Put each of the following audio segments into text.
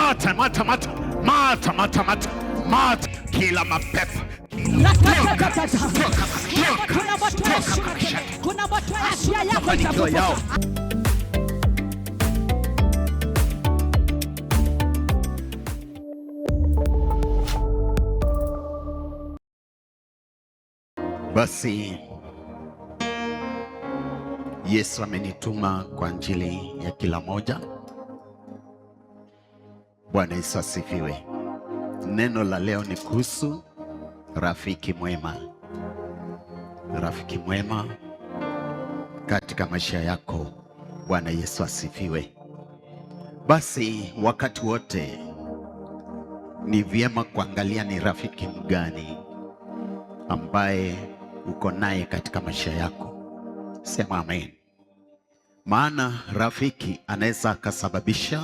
mata mata mata mata mata mata mata, kila mapepo mafanikio yao. Basi Yesu amenituma kwa ajili ya kila moja. Bwana Yesu asifiwe. Neno la leo ni kuhusu rafiki mwema. Rafiki mwema katika maisha yako. Bwana Yesu asifiwe. Basi wakati wote ni vyema kuangalia ni rafiki mgani ambaye uko naye katika maisha yako. Sema amen. Maana rafiki anaweza akasababisha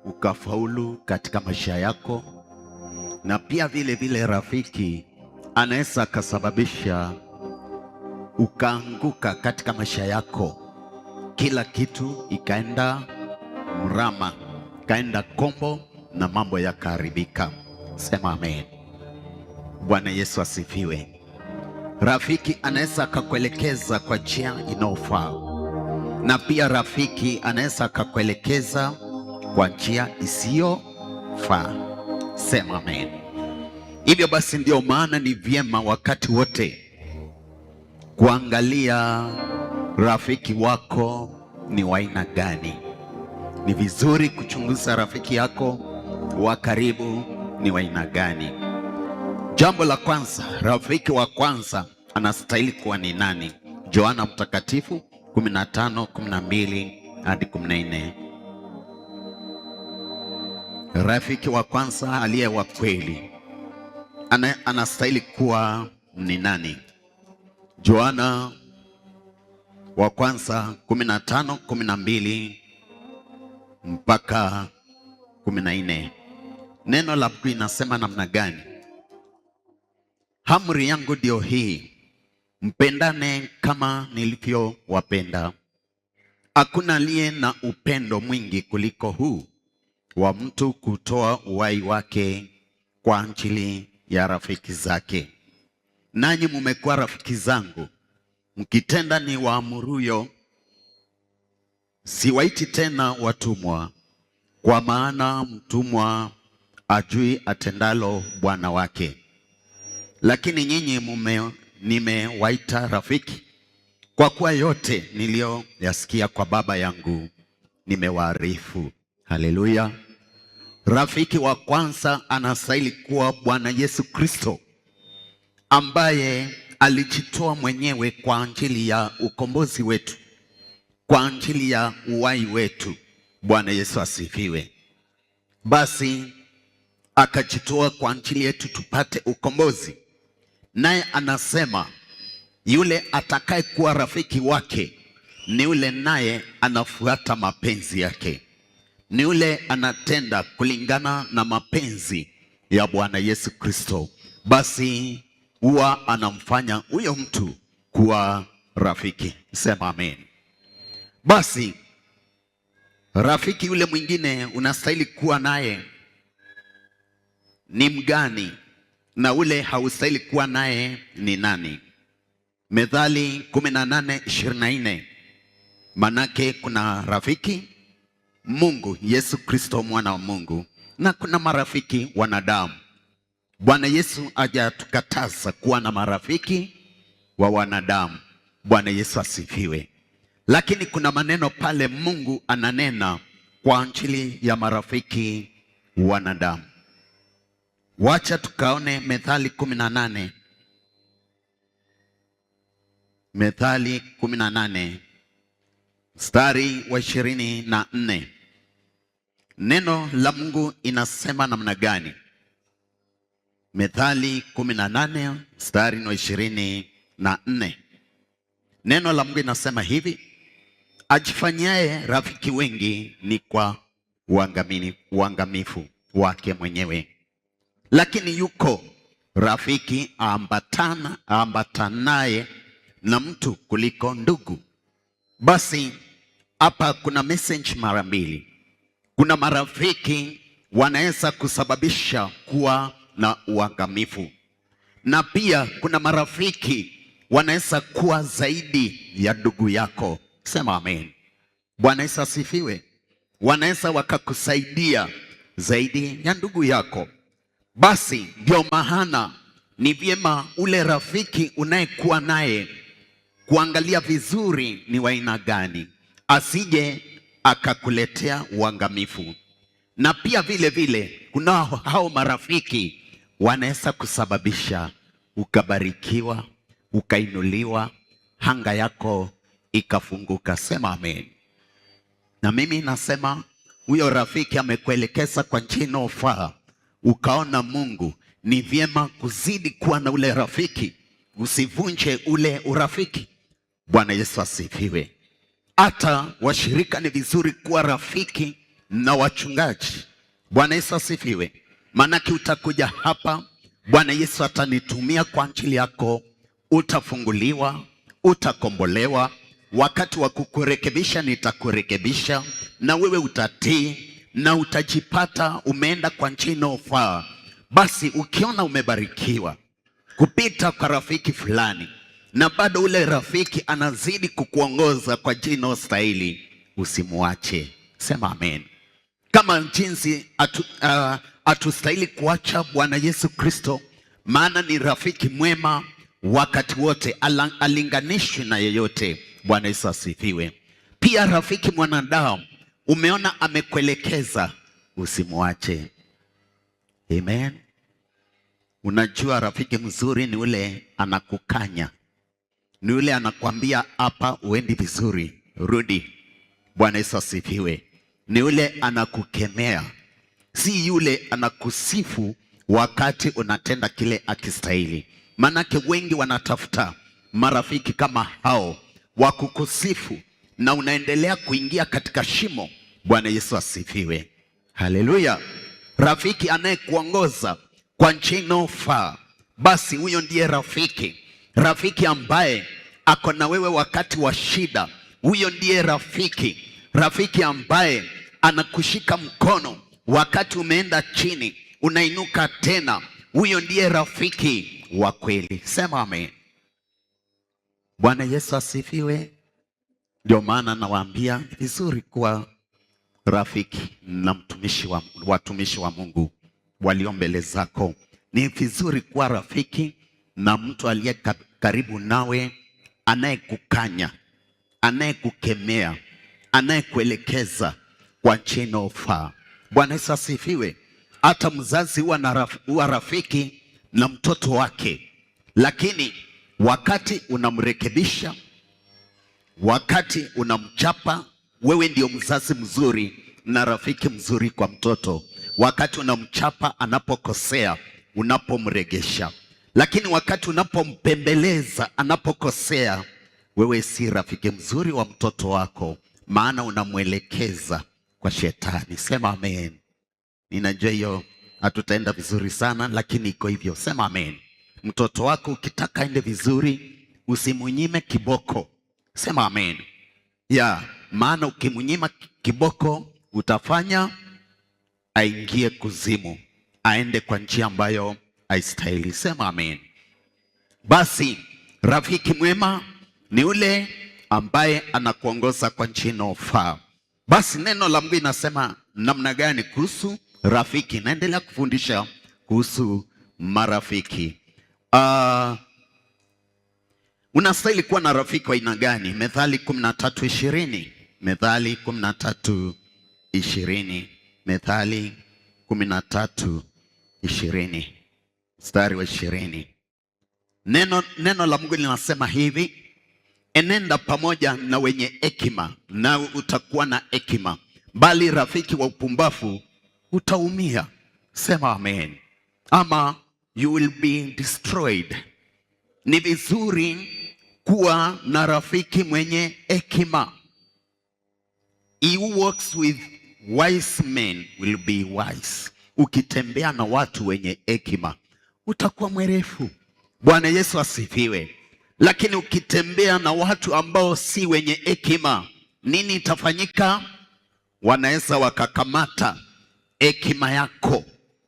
ukafaulu katika maisha yako, na pia vile vile rafiki anaweza akasababisha ukaanguka katika maisha yako, kila kitu ikaenda mrama, ikaenda kombo na mambo yakaharibika. Sema amen. Bwana Yesu asifiwe. Rafiki anaweza akakuelekeza kwa njia inayofaa, na pia rafiki anaweza akakuelekeza kwa njia isiyofaa. Sema amen. Hivyo basi ndio maana ni vyema wakati wote kuangalia rafiki wako ni wa aina gani. Ni vizuri kuchunguza rafiki yako wa karibu ni wa aina gani. Jambo la kwanza, rafiki wa kwanza anastahili kuwa ni nani? Yohana Mtakatifu 15:12 hadi 14. Rafiki wa kwanza aliye wa kweli anastahili kuwa ni nani? Yohana wa kwanza 15:12 mpaka 14. Neno la Mungu linasema namna gani? Amri yangu ndio hii, mpendane kama nilivyowapenda. Hakuna aliye na upendo mwingi kuliko huu wa mtu kutoa uhai wake kwa ajili ya rafiki zake. Nanyi mmekuwa rafiki zangu mkitenda ni waamuruyo. Siwaiti tena watumwa, kwa maana mtumwa ajui atendalo bwana wake. Lakini nyinyi nimewaita rafiki, kwa kuwa yote niliyoyasikia kwa Baba yangu nimewaarifu. Haleluya. Rafiki wa kwanza anastahili kuwa Bwana Yesu Kristo, ambaye alijitoa mwenyewe kwa ajili ya ukombozi wetu, kwa ajili ya uhai wetu. Bwana Yesu asifiwe. Basi akajitoa kwa ajili yetu tupate ukombozi. Naye anasema yule atakaye kuwa rafiki wake ni yule naye anafuata mapenzi yake, ni yule anatenda kulingana na mapenzi ya Bwana Yesu Kristo. Basi huwa anamfanya huyo mtu kuwa rafiki. Sema amen. Basi rafiki yule mwingine unastahili kuwa naye ni mgani, na ule haustahili kuwa naye ni nani? Methali 18:24. Manake kuna rafiki Mungu, Yesu Kristo mwana wa Mungu, na kuna marafiki wanadamu. Bwana Yesu hajatukataza kuwa na marafiki wa wanadamu. Bwana Yesu asifiwe. Lakini kuna maneno pale Mungu ananena kwa ajili ya marafiki wanadamu. Wacha tukaone Methali 18. Methali 18 mstari wa 24. Neno la Mungu inasema namna gani? Methali 18 mstari wa 24. Neno la Mungu inasema hivi: ajifanyaye rafiki wengi ni kwa uangamifu wake mwenyewe, lakini yuko rafiki ambatanaye na mtu kuliko ndugu. Basi hapa kuna message mara mbili. Kuna marafiki wanaweza kusababisha kuwa na uangamifu. Na pia kuna marafiki wanaweza kuwa zaidi ya ndugu yako. Sema amen. Bwana Yesu asifiwe. Wanaweza wakakusaidia zaidi ya ndugu yako. Basi ndio maana ni vyema ule rafiki unayekuwa naye kuangalia vizuri ni wa aina gani, asije akakuletea uangamifu. Na pia vile vile kuna hao marafiki wanaweza kusababisha ukabarikiwa, ukainuliwa, hanga yako ikafunguka. Sema amen. Na mimi nasema huyo rafiki amekuelekeza kwa njia inayofaa, ukaona Mungu, ni vyema kuzidi kuwa na ule rafiki, usivunje ule urafiki. Bwana Yesu asifiwe. Hata washirika ni vizuri kuwa rafiki na wachungaji. Bwana Yesu asifiwe. Maanake utakuja hapa, Bwana Yesu atanitumia kwa ajili yako, utafunguliwa, utakombolewa. Wakati wa kukurekebisha nitakurekebisha, na wewe utatii na utajipata umeenda kwa njia inayofaa. Basi ukiona umebarikiwa kupita kwa rafiki fulani na bado ule rafiki anazidi kukuongoza kwa njia inayostahili, usimwache. Sema amen. Kama jinsi hatustahili kuacha Bwana Yesu Kristo, maana ni rafiki mwema wakati wote, alinganishwi na yeyote. Bwana Yesu asifiwe. Pia rafiki mwanadamu umeona amekuelekeza, usimwache. Amen. Unajua rafiki mzuri ni ule anakukanya, ni ule anakuambia hapa uendi vizuri, rudi. Bwana Yesu asifiwe. Ni ule anakukemea, si yule anakusifu wakati unatenda kile akistahili. Manake wengi wanatafuta marafiki kama hao wa kukusifu na unaendelea kuingia katika shimo. Bwana Yesu asifiwe. Haleluya. Rafiki anayekuongoza kwa njia inayofaa, basi huyo ndiye rafiki. Rafiki ambaye ako na wewe wakati wa shida, huyo ndiye rafiki. Rafiki ambaye anakushika mkono wakati umeenda chini, unainuka tena, huyo ndiye rafiki wa kweli. Sema amen. Bwana Yesu asifiwe. Ndio maana nawaambia ni vizuri kuwa rafiki na watumishi wa Mungu walio mbele zako. Ni vizuri kuwa rafiki na mtu aliye karibu nawe, anayekukanya, anayekukemea, anayekuelekeza kwa njia inayofaa. Bwana Yesu asifiwe. Hata mzazi huwa rafiki na mtoto wake, lakini wakati unamrekebisha, wakati unamchapa, wewe ndio mzazi mzuri na rafiki mzuri kwa mtoto. Wakati unamchapa anapokosea, unapomregesha. Lakini wakati unapompembeleza anapokosea, wewe si rafiki mzuri wa mtoto wako, maana unamwelekeza kwa shetani. Sema amen. Ninajua hiyo hatutaenda vizuri sana, lakini iko hivyo. Sema amen. Mtoto wako ukitaka aende vizuri, usimunyime kiboko. Sema amen. Maana ukimunyima kiboko utafanya aingie kuzimu, aende kwa njia ambayo haistahili. Sema amen. Basi rafiki mwema ni ule ambaye anakuongoza kwa njia inayofaa. Basi neno la Mungu inasema namna gani kuhusu rafiki? Naendelea kufundisha kuhusu marafiki. Unastahili kuwa na rafiki wa aina gani? Methali 13:20. Methali 13:20. Methali 13:20 mstari wa 20. Neno la Mungu linasema hivi: enenda pamoja na wenye hekima, nawe utakuwa na hekima, bali rafiki wa upumbavu utaumia. Sema amen. Ama you will be destroyed. Ni vizuri kuwa na rafiki mwenye hekima. He who walks with wise men will be wise. Ukitembea na watu wenye hekima utakuwa mwerefu. Bwana Yesu asifiwe. Lakini ukitembea na watu ambao si wenye hekima, nini itafanyika? Wanaweza wakakamata hekima yako.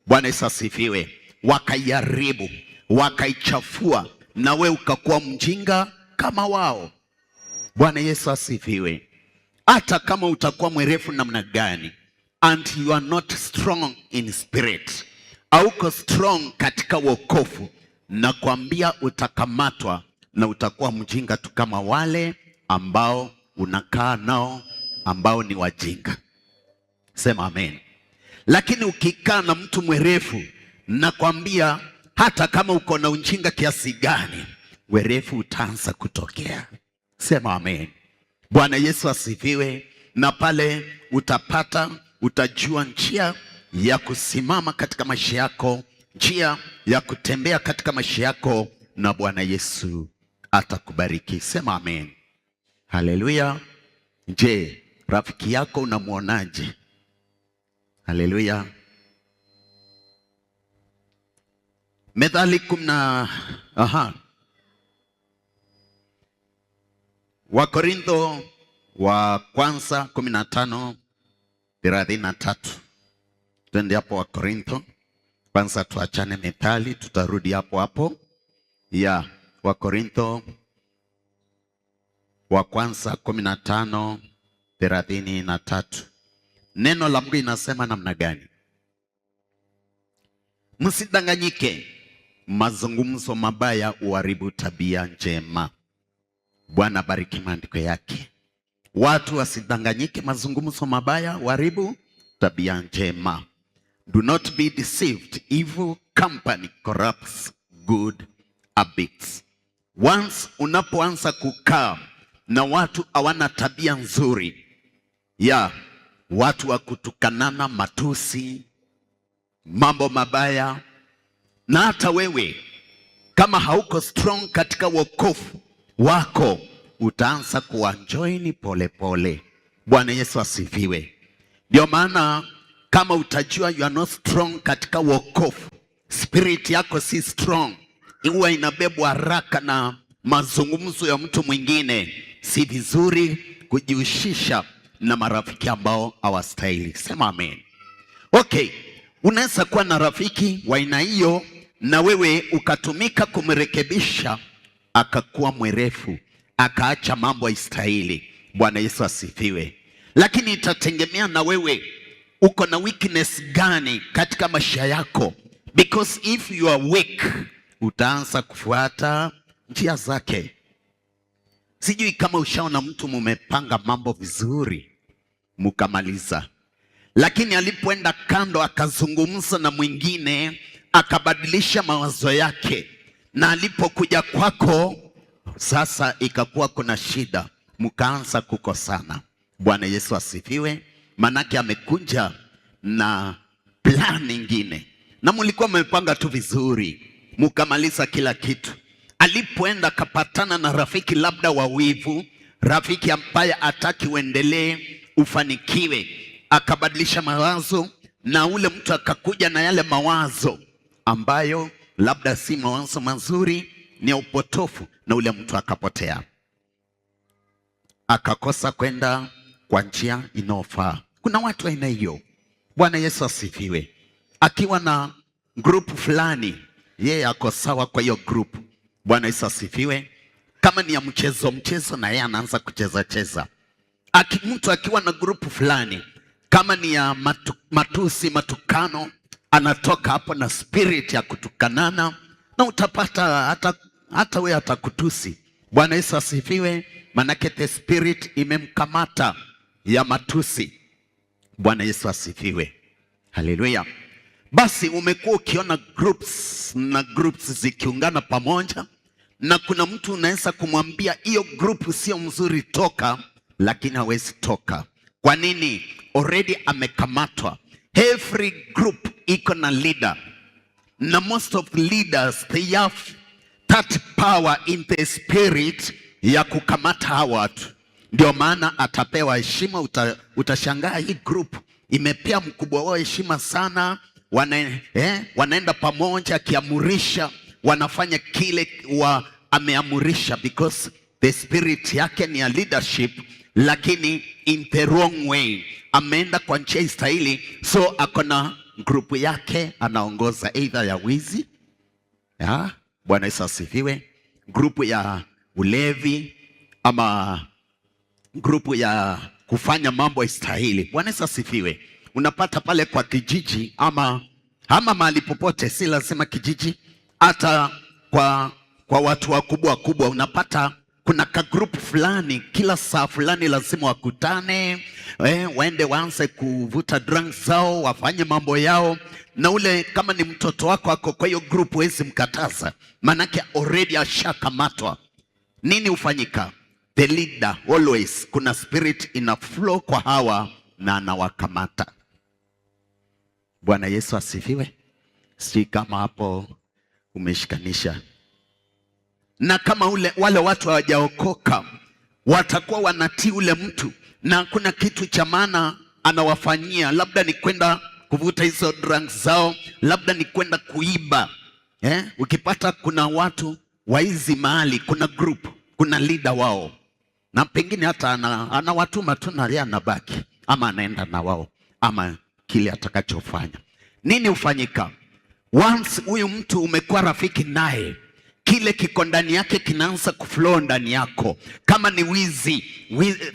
Bwana Yesu asifiwe. Wakaiharibu, wakaichafua, na we ukakuwa mjinga kama wao. Bwana Yesu asifiwe. Hata kama utakuwa mwerefu namna gani, and you are not strong in spirit, hauko strong katika wokovu, nakwambia utakamatwa na utakuwa mjinga tu kama wale ambao unakaa nao ambao ni wajinga. Sema amen. Lakini ukikaa na mtu mwerefu, nakwambia hata kama uko na ujinga kiasi gani, werefu utaanza kutokea. Sema amen. Bwana Yesu asifiwe. Na pale utajua njia ya kusimama katika maisha yako, njia ya kutembea katika maisha yako, na Bwana Yesu atakubariki. Sema amen. Haleluya. Je, rafiki yako unamuonaje? Haleluya. Methali Wakorintho wa kwanza 15:33. Twende hapo Wakorintho kwanza, tuachane Methali, tutarudi hapo. Wakorintho wa kwanza 15:33. Neno la Mungu inasema namna gani? Msidanganyike, mazungumzo mabaya uharibu tabia njema. Bwana bariki maandiko yake. Watu wasidanganyike, mazungumzo mabaya uharibu tabia njema. Do not be deceived, evil company corrupts good habits. Once unapoanza kukaa na watu hawana tabia nzuri, watu wa kutukanana, matusi, mambo mabaya, na hata wewe kama hauko strong katika wokovu wako, utaanza kuenjoy pole. Bwana Yesu asifiwe. Ndio maana kama utajua you are not strong katika wokovu, spirit yako si strong, huwa inabebwa haraka na mazungumzo ya mtu mwingine, si vizuri kujihusisha na marafiki ambao hawastahili. Sema amen. Okay, unaweza kuwa na rafiki wa aina hiyo na wewe ukatumika kumrekebisha, akakuwa mwerefu, akaacha mambo haistahili. Bwana Yesu asifiwe. Lakini itategemea na wewe uko na weakness gani katika maisha yako, because if you are weak, utaanza kufuata njia zake. Sijui kama ushaona mtu mumepanga mambo vizuri mukamaliza, lakini alipoenda kando akazungumza na mwingine, akabadilisha mawazo yake, na alipokuja kwako sasa ikakuwa kuna shida, mkaanza kukosana. Bwana Yesu asifiwe. Manake amekuja na plan nyingine, na mlikuwa mmepanga tu vizuri, mkamaliza kila kitu. Alipoenda kapatana na rafiki labda wa wivu, rafiki ambaye hataki uendelee ufanikiwe, akabadilisha mawazo, na ule mtu akakuja na yale mawazo ambayo labda si mawazo mazuri, ni upotofu, na ule mtu akapotea, akakosa kwenda kwa njia inayofaa. Kuna watu aina hiyo. Bwana Yesu asifiwe. Akiwa na group fulani, yeye ako sawa kwa hiyo group. Bwana Yesu asifiwe. Kama ni ya mchezo na yeye anaanza kucheza. Mtu akiwa na group fulani, kama ni ya matusi, matukano, anatoka hapo na spirit ya kutukanana, na utapata hata wewe atakutusi. Bwana Yesu asifiwe. Manake the spirit imemkamata ya matusi. Bwana Yesu asifiwe. Haleluya. Basi umekuwa ukiona groups zikiungana pamoja, na kuna mtu unaweza kumwambia hiyo group sio mzuri, toka, lakini hawezi toka. Kwa nini? Already amekamatwa. Every group iko na leader, na most of the leaders they have that power in the spirit ya kukamata hawa watu. Ndio maana atapewa heshima. Utashangaa hii group imepea mkubwa wao heshima sana, wanaenda pamoja, akiamurisha wanafanya kile ameamurisha, because the spirit yake ni ya leadership, lakini in the wrong way. ameenda kwa njia istahili, so akona grupu yake anaongoza, either ya wizi, ya Bwana Yesu asifiwe, grupu ya ulevi, ama grupu ya kufanya mambo istahili. Bwana Yesu asifiwe. Unapata pale kwa kijiji ama mahali popote, si lazima kijiji, hata kwa watu wakubwa, unapata kuna ka group fulani, kila saa fulani lazima wakutane, waende waanze kuvuta drugs zao, wafanye mambo yao. Na ule kama ni mtoto wako ako kwa hiyo group, huwezi mkataza, manake already ashakamatwa. Nini ufanyika? The leader always, kuna spirit ina flow kwa hawa na anawakamata. Bwana Yesu asifiwe. Si kama hapo umeshikanisha. Na kama wale watu hawajaokoka, watakuwa wanatii ule mtu, na kuna kitu cha maana anawafanyia, labda ni kwenda kuvuta hizo drugs zao, labda ni kwenda kuiba. Ukipata kuna watu waizi mahali, kuna group, kuna leader wao, na pengine hata anawatuma tu na yeye anabaki, ama anaenda na wao, ama kile atakachofanya. Nini ufanyika? Once huyu mtu umekuwa rafiki naye, kile kiko ndani yake kinaanza kuflow ndani yako. Kama ni wizi,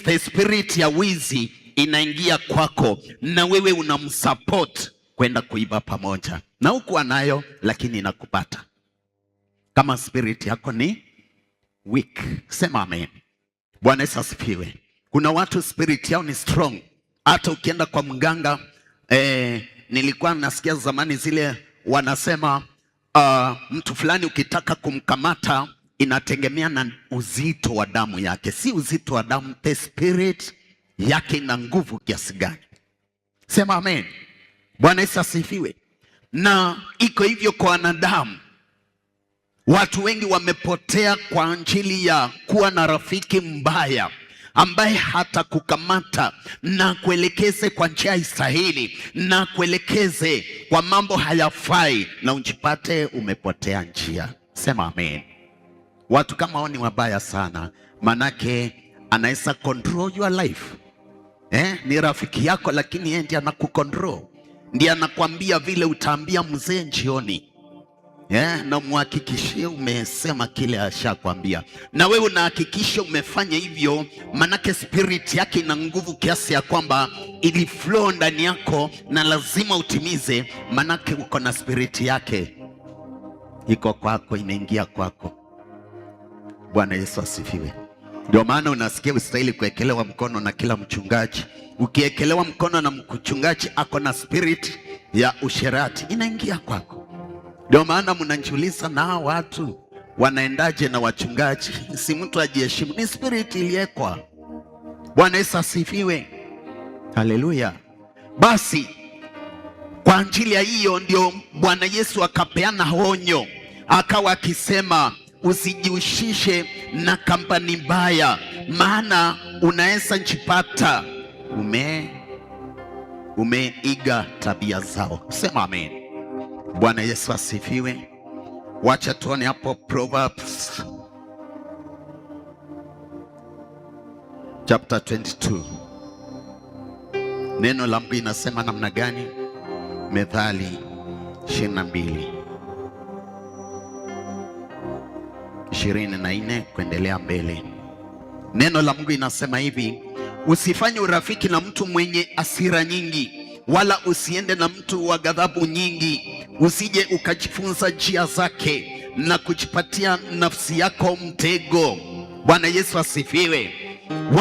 the spirit ya wizi inaingia kwako, na wewe unamsupport kwenda kuiba pamoja, na huku anayo lakini inakupata. Kama spirit yako ni weak, sema amen. Bwana Yesu asifiwe. Kuna watu spirit yao ni strong, hata ukienda kwa mganga. Nilikuwa nasikia zamani zile wanasema mtu fulani ukitaka kumkamata inategemea na uzito wa damu yake. Si uzito wa damu, the spirit yake ina nguvu kiasi gani. Sema amen. Bwana Yesu asifiwe. Na iko hivyo kwa wanadamu. Watu wengi wamepotea kwa ajili ya kuwa na rafiki mbaya ambaye hata kukamata na kuelekeze kwa njia istahili na kuelekeze kwa mambo hayafai, na unjipate umepotea njia. Sema amen. Watu kama hao ni wabaya sana, manake anaweza control your life. Ni rafiki yako, lakini yeye ndiye anakucontrol, ndiye anakuambia vile utaambia mzee jioni. Na muhakikishie umesema kile ashakwambia, na wewe unahakikisha umefanya hivyo, manake spirit yake ina nguvu kiasi ya kwamba ili flow ndani yako na lazima utimize, manake uko na spirit yake iko kwako, inaingia kwako. Bwana Yesu asifiwe. Ndio maana unasikia ustahili kuekelewa mkono na kila mchungaji. Ukiekelewa mkono na mchungaji ako na spirit ya usherati, inaingia kwako. Ndio maana mnajiuliza, na watu wanaendaje na wachungaji? Si mtu ajiheshimu, ni spirit iliyekwa. Bwana Yesu asifiwe. Haleluya. Basi kwa ajili ya hiyo ndio Bwana Yesu akapeana onyo, akawa akisema usijihusishe na kampani mbaya, maana unaweza jipata umeiga tabia zao. Sema amen. Bwana Yesu asifiwe. Wacha tuone hapo Proverbs chapter 22. Neno la Mungu inasema namna gani? Methali 22:24 kuendelea mbele. Neno la Mungu inasema hivi: usifanye urafiki na mtu mwenye hasira nyingi, wala usiende na mtu wa ghadhabu nyingi, usije ukajifunza njia zake na kujipatia nafsi yako mtego. Bwana Yesu asifiwe.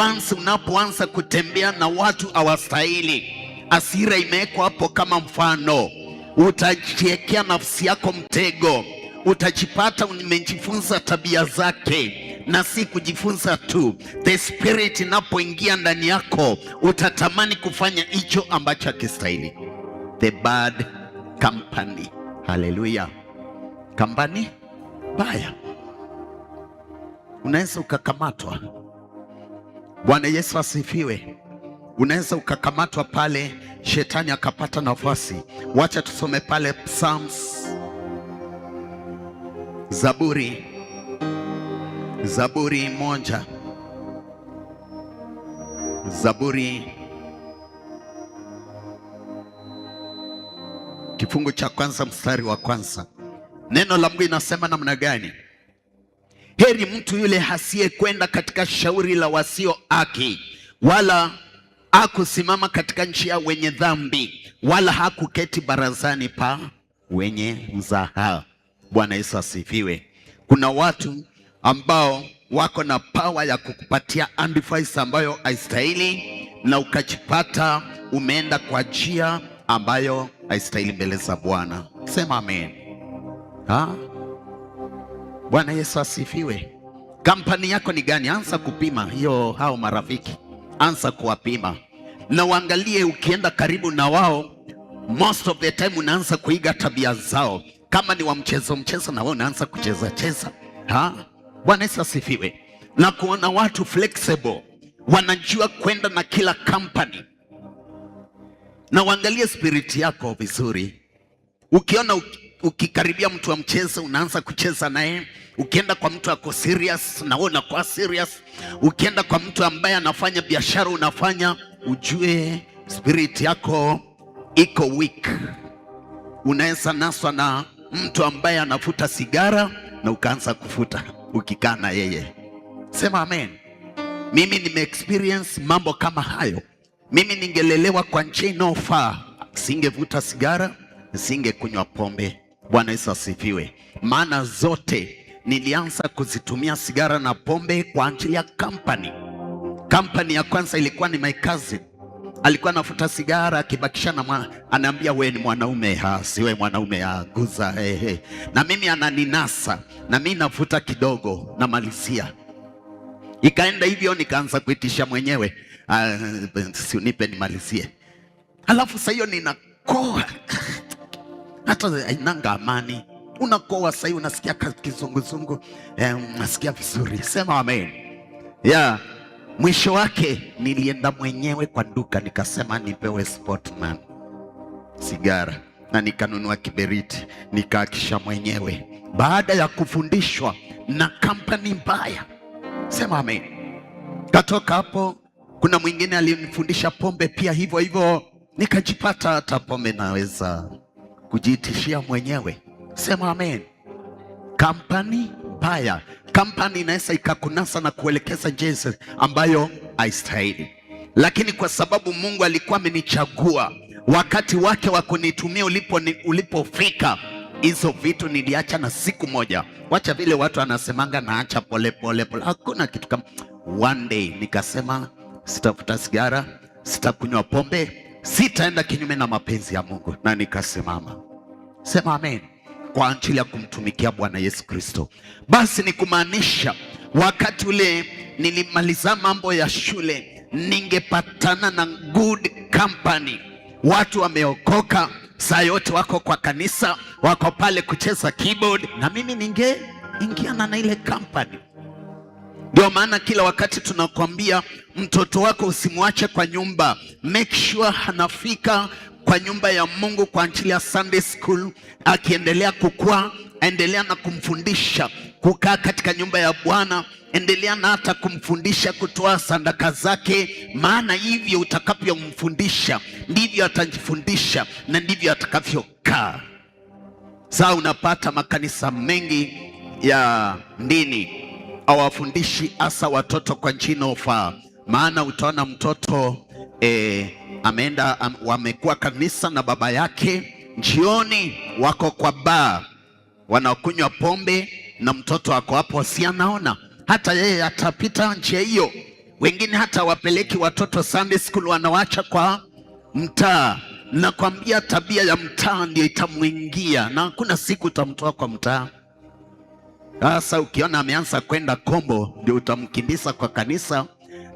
Once unapoanza kutembea na watu hawastahili, hasira imewekwa hapo kama mfano, utajiwekea nafsi yako mtego, utajipata umejifunza tabia zake. Na si kujifunza tu, the spirit inapoingia ndani yako utatamani kufanya hicho ambacho hakistahili. The bad company. Haleluya. Kampani baya, unaweza ukakamatwa. Bwana Yesu asifiwe. Unaweza ukakamatwa pale, shetani akapata nafasi. Wacha tusome pale Psalms, Zaburi 1, Zaburi kifungu cha kwanza mstari wa kwanza. Neno la Mungu inasema namna gani? Heri mtu yule asiyekwenda katika shauri la wasio haki, wala hakusimama katika njia wenye dhambi, wala hakuketi barazani pa wenye mzaha. Bwana Yesu asifiwe. Kuna watu ambao wako na power ya kukupatia advice ambayo haistahili, na ukajipata umeenda kwa njia ambayo haistahili mbele za Bwana. Sema amen. Bwana Yesu asifiwe. Kampani yako ni gani? Anza kupima hao marafiki, anza kuwapima na uangalie. Ukienda karibu na wao, most of the time unaanza kuiga tabia zao. Kama ni wa mchezo na wao unaanza kucheza. Bwana Yesu asifiwe. Na kuona watu flexible, wanajua kwenda na kila company. Na uangalie spirit yako vizuri. Ukiona ukikaribia mtu wa mchezo unaanza kucheza naye. Ukienda kwa mtu ako serious na wewe unakuwa serious. Ukienda kwa mtu ambaye anafanya biashara unafanya, ujue spirit yako iko weak. Unaweza naswa na mtu ambaye anafuta sigara na ukaanza kufuta ukikaa na yeye. Sema amen. Mimi nime experience mambo kama hayo. Mimi ningelelewa kwa njia inayofaa, singevuta sigara, singekunywa pombe. Bwana Yesu asifiwe. Maana zote nilianza kuzitumia sigara na pombe kwa ajili ya company. Company ya kwanza ilikuwa ni my cousin. Alikuwa anafuta sigara, akibakisha na anaambia wewe ni mwanaume, siwe mwanaume, guza na mimi ananinasa, na mimi nafuta kidogo na malizia. Ikaenda hivyo, nikaanza kuitisha mwenyewe, si unipe nimalizie. Alafu sasa hiyo ninakoa, hata inanga amani. Unakoa sasa, unasikia kizunguzungu, unasikia vizuri. Sema amen. Mwisho wake nilienda mwenyewe kwa duka, nikasema nipewe Sportman sigara, na nikanunua kiberiti, nikaakisha mwenyewe baada ya kufundishwa na kampani mbaya. Sema amen. Katoka hapo, kuna mwingine alinifundisha pombe pia hivyo hivyo, nikajipata hata pombe naweza kujiitishia mwenyewe. Sema amen. Kampani mbaya. Kampani inaweza ikakunasa na kuelekeza njia ambayo haistahili, lakini kwa sababu Mungu alikuwa amenichagua, wakati wake wa kunitumia ulipofika, hizo vitu niliacha na siku moja. Wacha vile watu anasemanga naacha pole. Hakuna kitu kama one day nikasema sitafuta sigara, sitakunywa pombe, sitaenda kinyume na mapenzi ya Mungu, na nikasimama. Sema amen. Kwa ajili ya kumtumikia Bwana Yesu Kristo. Basi ni kumaanisha wakati ule nilimaliza mambo ya shule, ningepatana na good company. Watu wameokoka, saa yote wako kwa kanisa, wako pale kucheza keyboard, na mimi ningeingiana na ile company. Ndio maana kila wakati tunakwambia mtoto wako usimwache kwa nyumba. Make sure anafika kwa nyumba ya Mungu kwa ajili ya Sunday school. Akiendelea kukua, endelea na kumfundisha kukaa katika nyumba ya Bwana. Endelea na hata kumfundisha kutoa sadaka zake, maana hivyo utakavyomfundisha ndivyo atajifundisha na ndivyo atakavyokaa. Sasa unapata makanisa mengi ya dini hawafundishi hasa watoto kwa njia inayofaa. Maana utaona mtoto ameenda wamekuwa kanisa na baba yake, jioni wako kwa bar wanakunywa pombe, na mtoto wako hapo, si anaona hata yeye atapita njia hiyo. Wengine hata wapeleki watoto Sunday school, wanawacha kwa mtaa. Nakwambia tabia ya mtaa ndio itamwingia, na hakuna siku utamtoa kwa mtaa. Sasa ukiona ameanza kwenda kombo, ndio utamkimbiza kwa kanisa.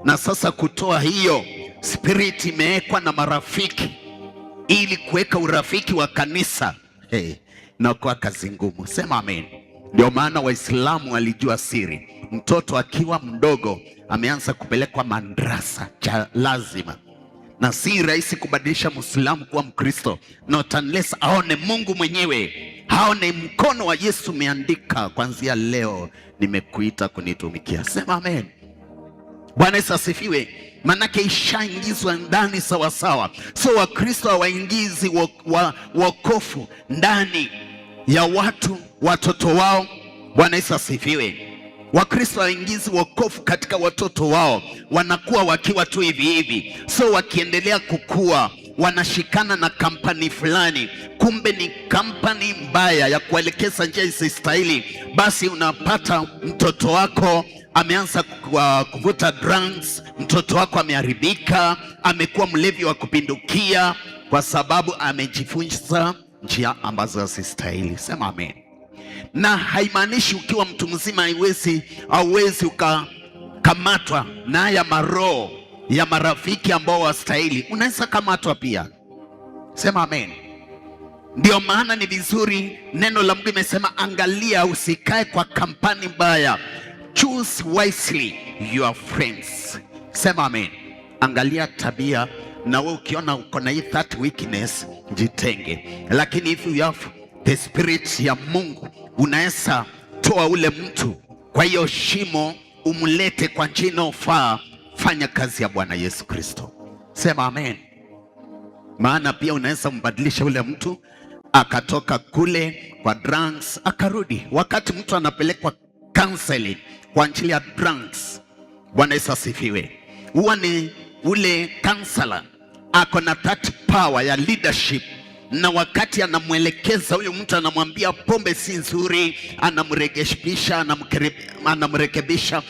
Na sasa kutoa hiyo spirit imewekwa na marafiki ili kuweka urafiki wa kanisa, na kwa kazi ngumu. Sema amen. Ndio maana Waislamu walijua siri. Mtoto akiwa mdogo ameanza kupelekwa madrasa cha lazima, na si rahisi kubadilisha Muislamu kuwa Mkristo not unless aone Mungu mwenyewe, aone mkono wa Yesu umeandika, kuanzia leo nimekuita kunitumikia. Sema amen. Bwana Yesu asifiwe. Manake ishaingizwa ndani sawa sawa. So Wakristo hawaingizi wokovu ndani ya watoto wao. Bwana Yesu asifiwe. Wakristo hawaingizi wokovu katika watoto wao, wanakuwa wakiwa tu hivi hivi. So wakiendelea kukua, wanashikana na kampani fulani, kumbe ni kampani mbaya ya kuelekeza njia isistahili. Basi unapata mtoto wako ameanza kuvuta drugs, mtoto wako ameharibika, amekuwa mlevi wa kupindukia kwa sababu amejifunza njia ambazo hazistahili. Sema amen. Na haimaanishi ukiwa mtu mzima hauwezi ukakamatwa na haya maroho ya marafiki ambao wastahili. Unaweza kamatwa pia. Sema amen. Ndio maana ni vizuri, neno la Mungu imesema angalia usikae kwa kampani mbaya. Choose wisely your friends. Sema amen. Angalia tabia, na wewe ukiona uko na that weakness, jitenge. Lakini if you have the spirit ya Mungu, unaweza toa ule mtu kwa hiyo shimo, umlete kwa njia inayofaa. Fanya kazi ya Bwana Yesu Kristo. Sema amen. Maana pia unaweza mbadilisha ule mtu akatoka kule kwa drugs akarudi. Wakati mtu anapelekwa counseling kwa ajili ya drugs, Bwana Yesu asifiwe, huwa ni ule counselor ako na that power ya leadership, na wakati anamwelekeza huyo mtu, anamwambia pombe si nzuri, anamrekebisha,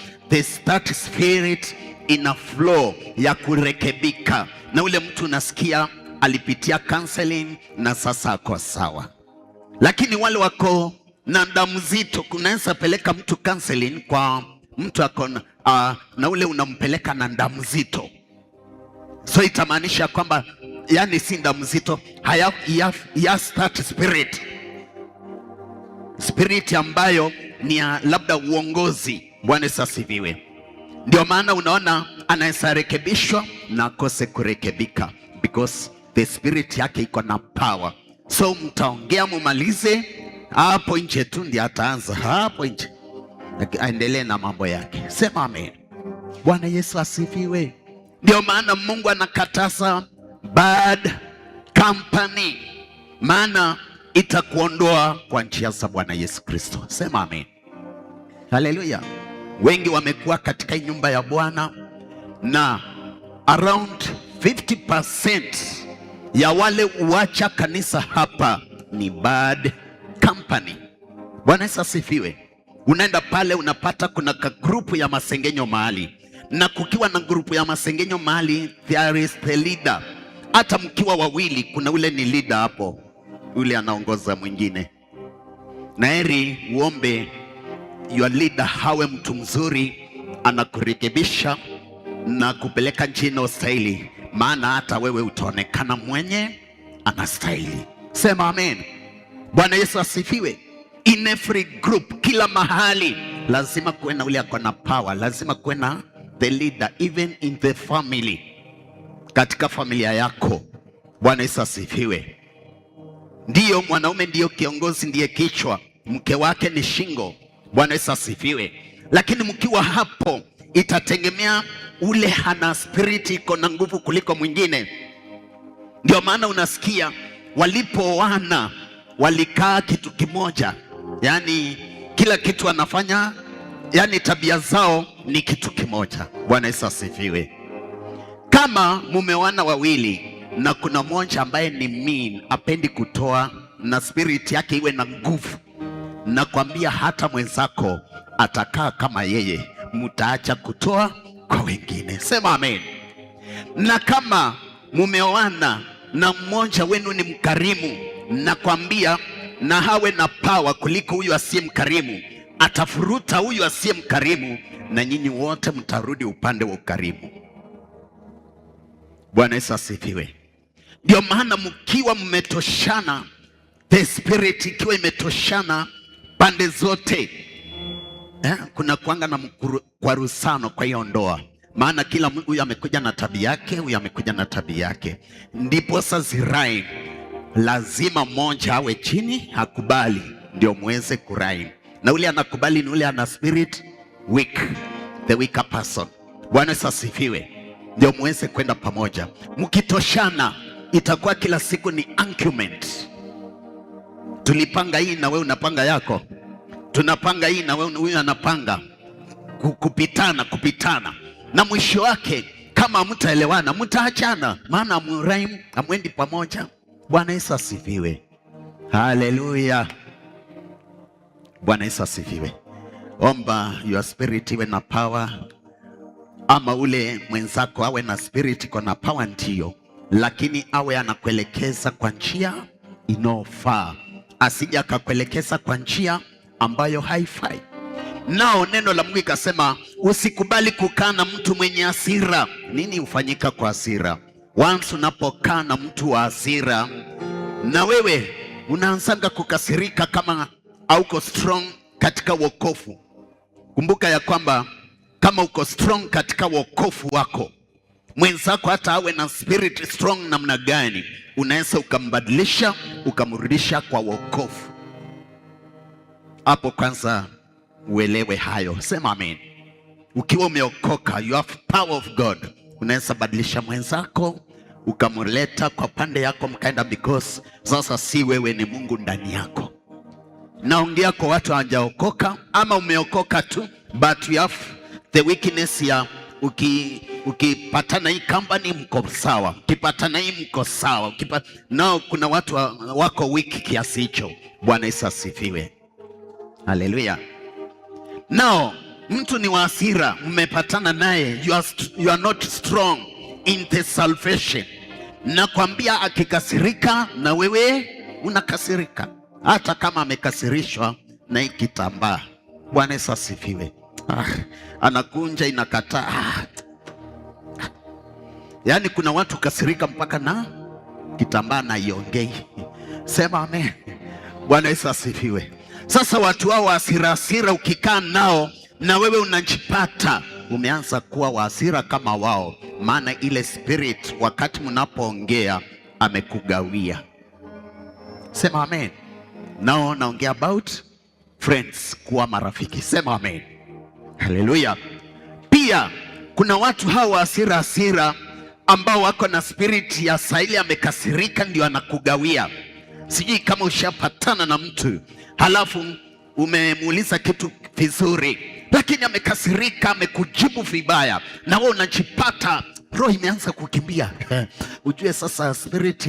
that spirit ina flow ya kurekebika, na ule mtu unasikia alipitia counseling na sasa ako sawa. Lakini wale wako na damu nzito, kunaweza peleka mtu counseling kwa mtu ako na ule unampeleka na damu nzito, so itamaanisha kwamba yani si damu nzito, that spirit ambayo ni labda uongozi. Bwana Yesu asifiwe. Ndio maana unaona anaweza rekebishwa na akose kurekebika, because the spirit yake iko na power. So mtaongea mumalize hapo nje tu, ndiye ataanza hapo nje aendelee na mambo yake. Sema amen. Bwana Yesu asifiwe. Ndio maana Mungu anakataza bad company, maana itakuondoa kwa njia za Bwana Yesu Kristo. Sema amen. Haleluya. Wengi wamekuwa katika nyumba ya Bwana, na around 50% ya wale uacha kanisa hapa ni bad company. Bwana Yesu asifiwe. Unaenda pale unapata kuna grupu ya masengenyo mahali, na kukiwa na grupu ya masengenyo mahali, there is the leader. Hata mkiwa wawili, kuna ule ni leader hapo, ule anaongoza mwingine. Na heri uombe your leader hawe mtu mzuri, anakurekebisha na kupeleka njia inayostahili, maana hata wewe utaonekana mwenye anastahili. Sema amen. Bwana Yesu asifiwe. In every group, kila mahali lazima kuwe na ule ako na power, lazima kuwe na the leader, even in the family. Katika familia yako. Bwana Yesu asifiwe. Ndiyo, mwanaume ndiyo kiongozi, ndiye kichwa, mke wake ni shingo. Bwana Yesu asifiwe. Lakini mkiwa hapo, itategemea ule hana spirit iko na nguvu kuliko mwingine. Ndio maana unasikia walipoana walikaa kitu kimoja, yani kila kitu anafanya, yani tabia zao ni kitu kimoja. Bwana Yesu asifiwe. Kama mumewana wawili na kuna mmoja ambaye ni mean, apendi kutoa, na spirit yake iwe na nguvu, na kwambia hata mwenzako atakaa kama yeye, mtaacha kutoa kwa wengine. Sema amen. Na kama mumeoana na mmoja wenu ni mkarimu, na kwambia na hawe na power kuliko huyu asiye mkarimu, atafuruta huyu asiye mkarimu, na nyinyi wote mtarudi upande wa ukarimu. Bwana Yesu asifiwe. Ndio maana mkiwa mmetoshana, the spirit ikiwa imetoshana pande zote, kuna kuanga na mkwarusano kwa hiyo ndoa, maana kila huyu amekuja na tabia yake, huyu amekuja na tabia yake. Ndipo sasa zirai, lazima mmoja awe chini hakubali, ndio muweze kurai. Na ule anakubali ni ule ana spirit weak, the weaker person. Bwana Yesu asifiwe. Ndio muweze kwenda pamoja. Mkitoshana itakuwa kila siku ni argument. Tulipanga hii na wewe unapanga yako, tunapanga hii na wewe huyu anapanga, kupitana, na mwisho wake kama mtaelewana mtaachana, maana amwendi pamoja. Bwana Yesu asifiwe. Haleluya. Bwana Yesu asifiwe. Omba your spirit iwe na power, ama ule mwenzako awe na spirit iko na power ndio, lakini awe anakuelekeza kwa njia inayofaa, asije akakuelekeza kwa njia ambayo haifai. Nao neno la Mungu ikasema usikubali kukaa na mtu mwenye hasira. Nini hufanyika kwa hasira? Once unapokaa na mtu wa hasira, na wewe unaanzanga kukasirika kama hauko strong katika wokovu. Kumbuka ya kwamba kama uko strong katika wokovu wako, mwenzako hata awe na spirit strong namna gani, unaweza ukambadilisha ukamrudisha kwa wokovu. Hapo kwanza uelewe hayo. Sema amen. Ukiwa umeokoka, you have power of God, unaweza badilisha mwenzako ukamleta kwa pande yako mkaenda, because sasa si wewe, ni Mungu ndani yako. Naongea kwa watu hawajaokoka ama umeokoka tu, but you have the weakness ya ukipatana hii company mko sawa, ukipatana hii mko sawa, nao kuna watu wako weak kiasi hicho. Bwana Yesu asifiwe. Haleluya. Nao mtu ni wa hasira, mmepatana naye, you are not strong in the salvation. Nakwambia akikasirika na wewe unakasirika, hata kama amekasirishwa na hii kitambaa. Bwana Yesu asifiwe. Anakunja inakataa. Yaani kuna watu kasirika mpaka na kitambaa na iongei. Sema amen. Bwana Yesu asifiwe. Sasa watu hao wa hasira ukikaa nao na wewe unajipata umeanza kuwa wa hasira kama wao, maana ile spirit wakati mnapoongea amekugawia. Sema amen. Nao naongea about friends, kuwa marafiki. Sema amen. Haleluya. Pia kuna watu hao wa hasira ambao wako na spirit ya saili, amekasirika ndio anakugawia. Sijui kama ushapatana na mtu halafu umemuuliza kitu vizuri, lakini amekasirika, amekujibu vibaya, na wewe unajipata roho imeanza kukimbia. Ujue sasa spirit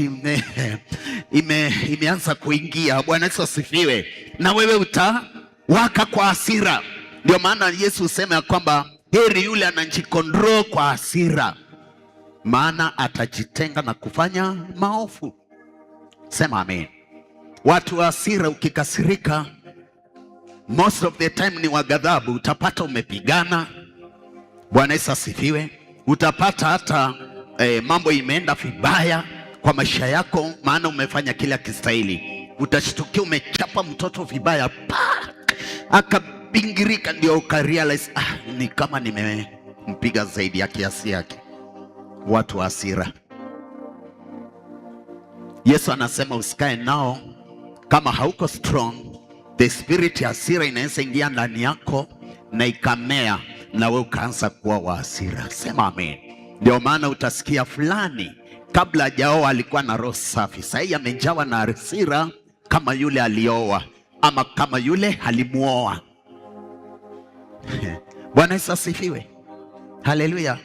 imeanza kuingia. Bwana Yesu asifiwe. Na wewe utawaka kwa hasira. Ndio maana Yesu husema kwamba heri yule anajikontrol kwa hasira, maana atajitenga na kufanya maovu. Sema amen. Watu wa hasira ukikasirika, most of the time ni wagadhabu. Utapata umepigana. Bwana Yesu asifiwe. Utapata hata mambo imeenda vibaya kwa maisha yako, maana umefanya kila kistahili. Utashtukia umechapa mtoto vibaya, akabingirika, ndio ukarealize ni kama nimempiga zaidi ya kiasi yake. Watu wa hasira, Yesu anasema usikae nao kama hauko strong. The spirit ya hasira inaweza ingia ndani yako na ikamea, na wewe ukaanza kuwa wa hasira. Sema amen. Ndio maana utasikia fulani kabla hajaoa alikuwa na roho safi, sasa amejawa na hasira kama yule alioa ama kama yule alimuoa. Bwana Yesu asifiwe. Haleluya.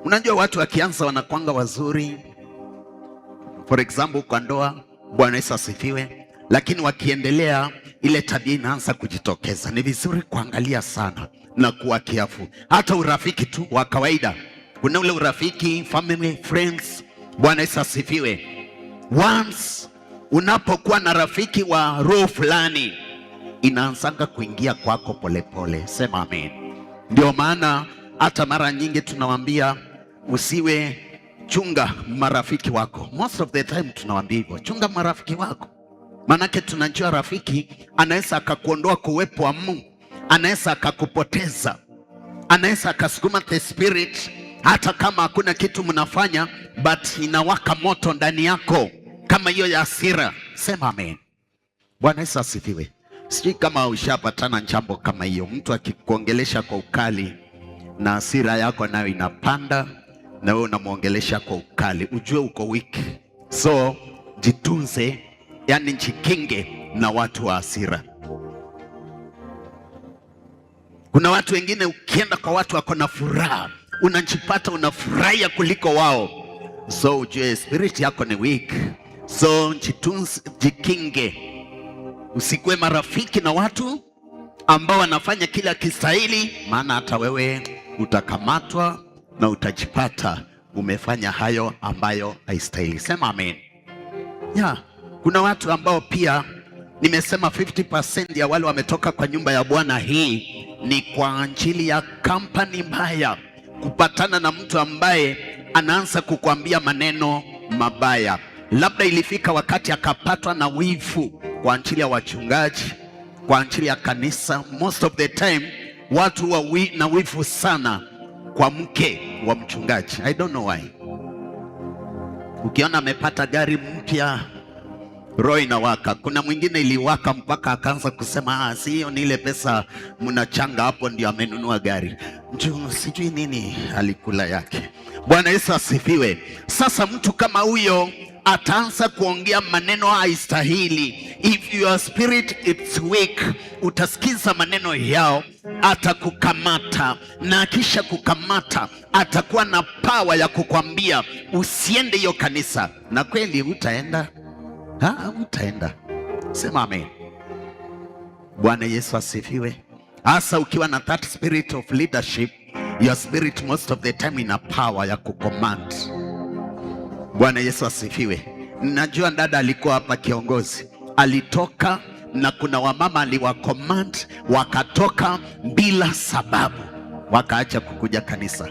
Unajua watu wakianza wanakwanga wazuri, for example kwa ndoa. Bwana Yesu asifiwe. Lakini wakiendelea ile tabia inaanza kujitokeza. Ni vizuri kuangalia sana na kuwa kiafu. Hata urafiki tu wa kawaida, kuna ule urafiki family friends. Bwana Yesu asifiwe. Once unapokuwa na rafiki wa roho fulani, inaanzanga kuingia kwako polepole. Sema amen. Ndio maana hata mara nyingi tunawaambia usiwe, chunga marafiki wako. Most of the time tunawaambia hivyo, chunga marafiki wako. Manake tunajua rafiki anaweza akakuondoa kwa uwepo wa Mungu, anaweza akakupoteza, anaweza akasukuma the spirit, hata kama hakuna kitu mnafanya, but inawaka moto ndani yako kama hiyo ya hasira. Sema amen. Bwana Yesu asifiwe. Sijui kama ushapatana jambo kama hiyo, mtu akikuongelesha kwa ukali na hasira yako nayo inapanda, na wewe unamwongelesha kwa ukali, ujue uko weak. So jitunze, yani jikinge na watu wa hasira. Kuna watu wengine ukienda kwa watu wako na furaha, unajipata unafurahia kuliko wao. So ujue spirit yako ni weak. So jitunze, jikinge. Usikuwe marafiki na watu ambao wanafanya kila kistahili, maana hata wewe utakamatwa na utajipata umefanya hayo ambayo haistahili. Sema amen. Kuna watu ambao pia nimesema 50% ya wale wametoka kwa nyumba ya Bwana hii ni kwa ajili ya kampani mbaya, kupatana na mtu ambaye anaanza kukuambia maneno mabaya. Labda ilifika wakati akapatwa na wivu kwa ajili ya wachungaji, kwa ajili ya kanisa. Most of the time watu wa na wivu sana kwa mke wa mchungaji. I don't know why. Ukiona amepata gari mpya, roho inawaka. Kuna mwingine iliwaka mpaka akaanza kusema si hiyo ni ile pesa mnachanga hapo ndio amenunua gari. Njoo sijui nini alikula yake. Bwana Yesu asifiwe. Sasa mtu kama huyo ataanza kuongea maneno haistahili. If your spirit is weak, utasikiza maneno yao, atakukamata, na kisha kukamata atakuwa na power ya kukwambia usiende hiyo kanisa, na kweli utaenda. Utaenda. Sema amen. Bwana Yesu asifiwe. Hasa ukiwa na that spirit of leadership, your spirit most of the time ina power ya kucommand. Bwana Yesu asifiwe. Najua dada alikuwa hapa kiongozi, alitoka na kuna wamama aliwacommand wakatoka bila sababu, wakaacha kukuja kanisa.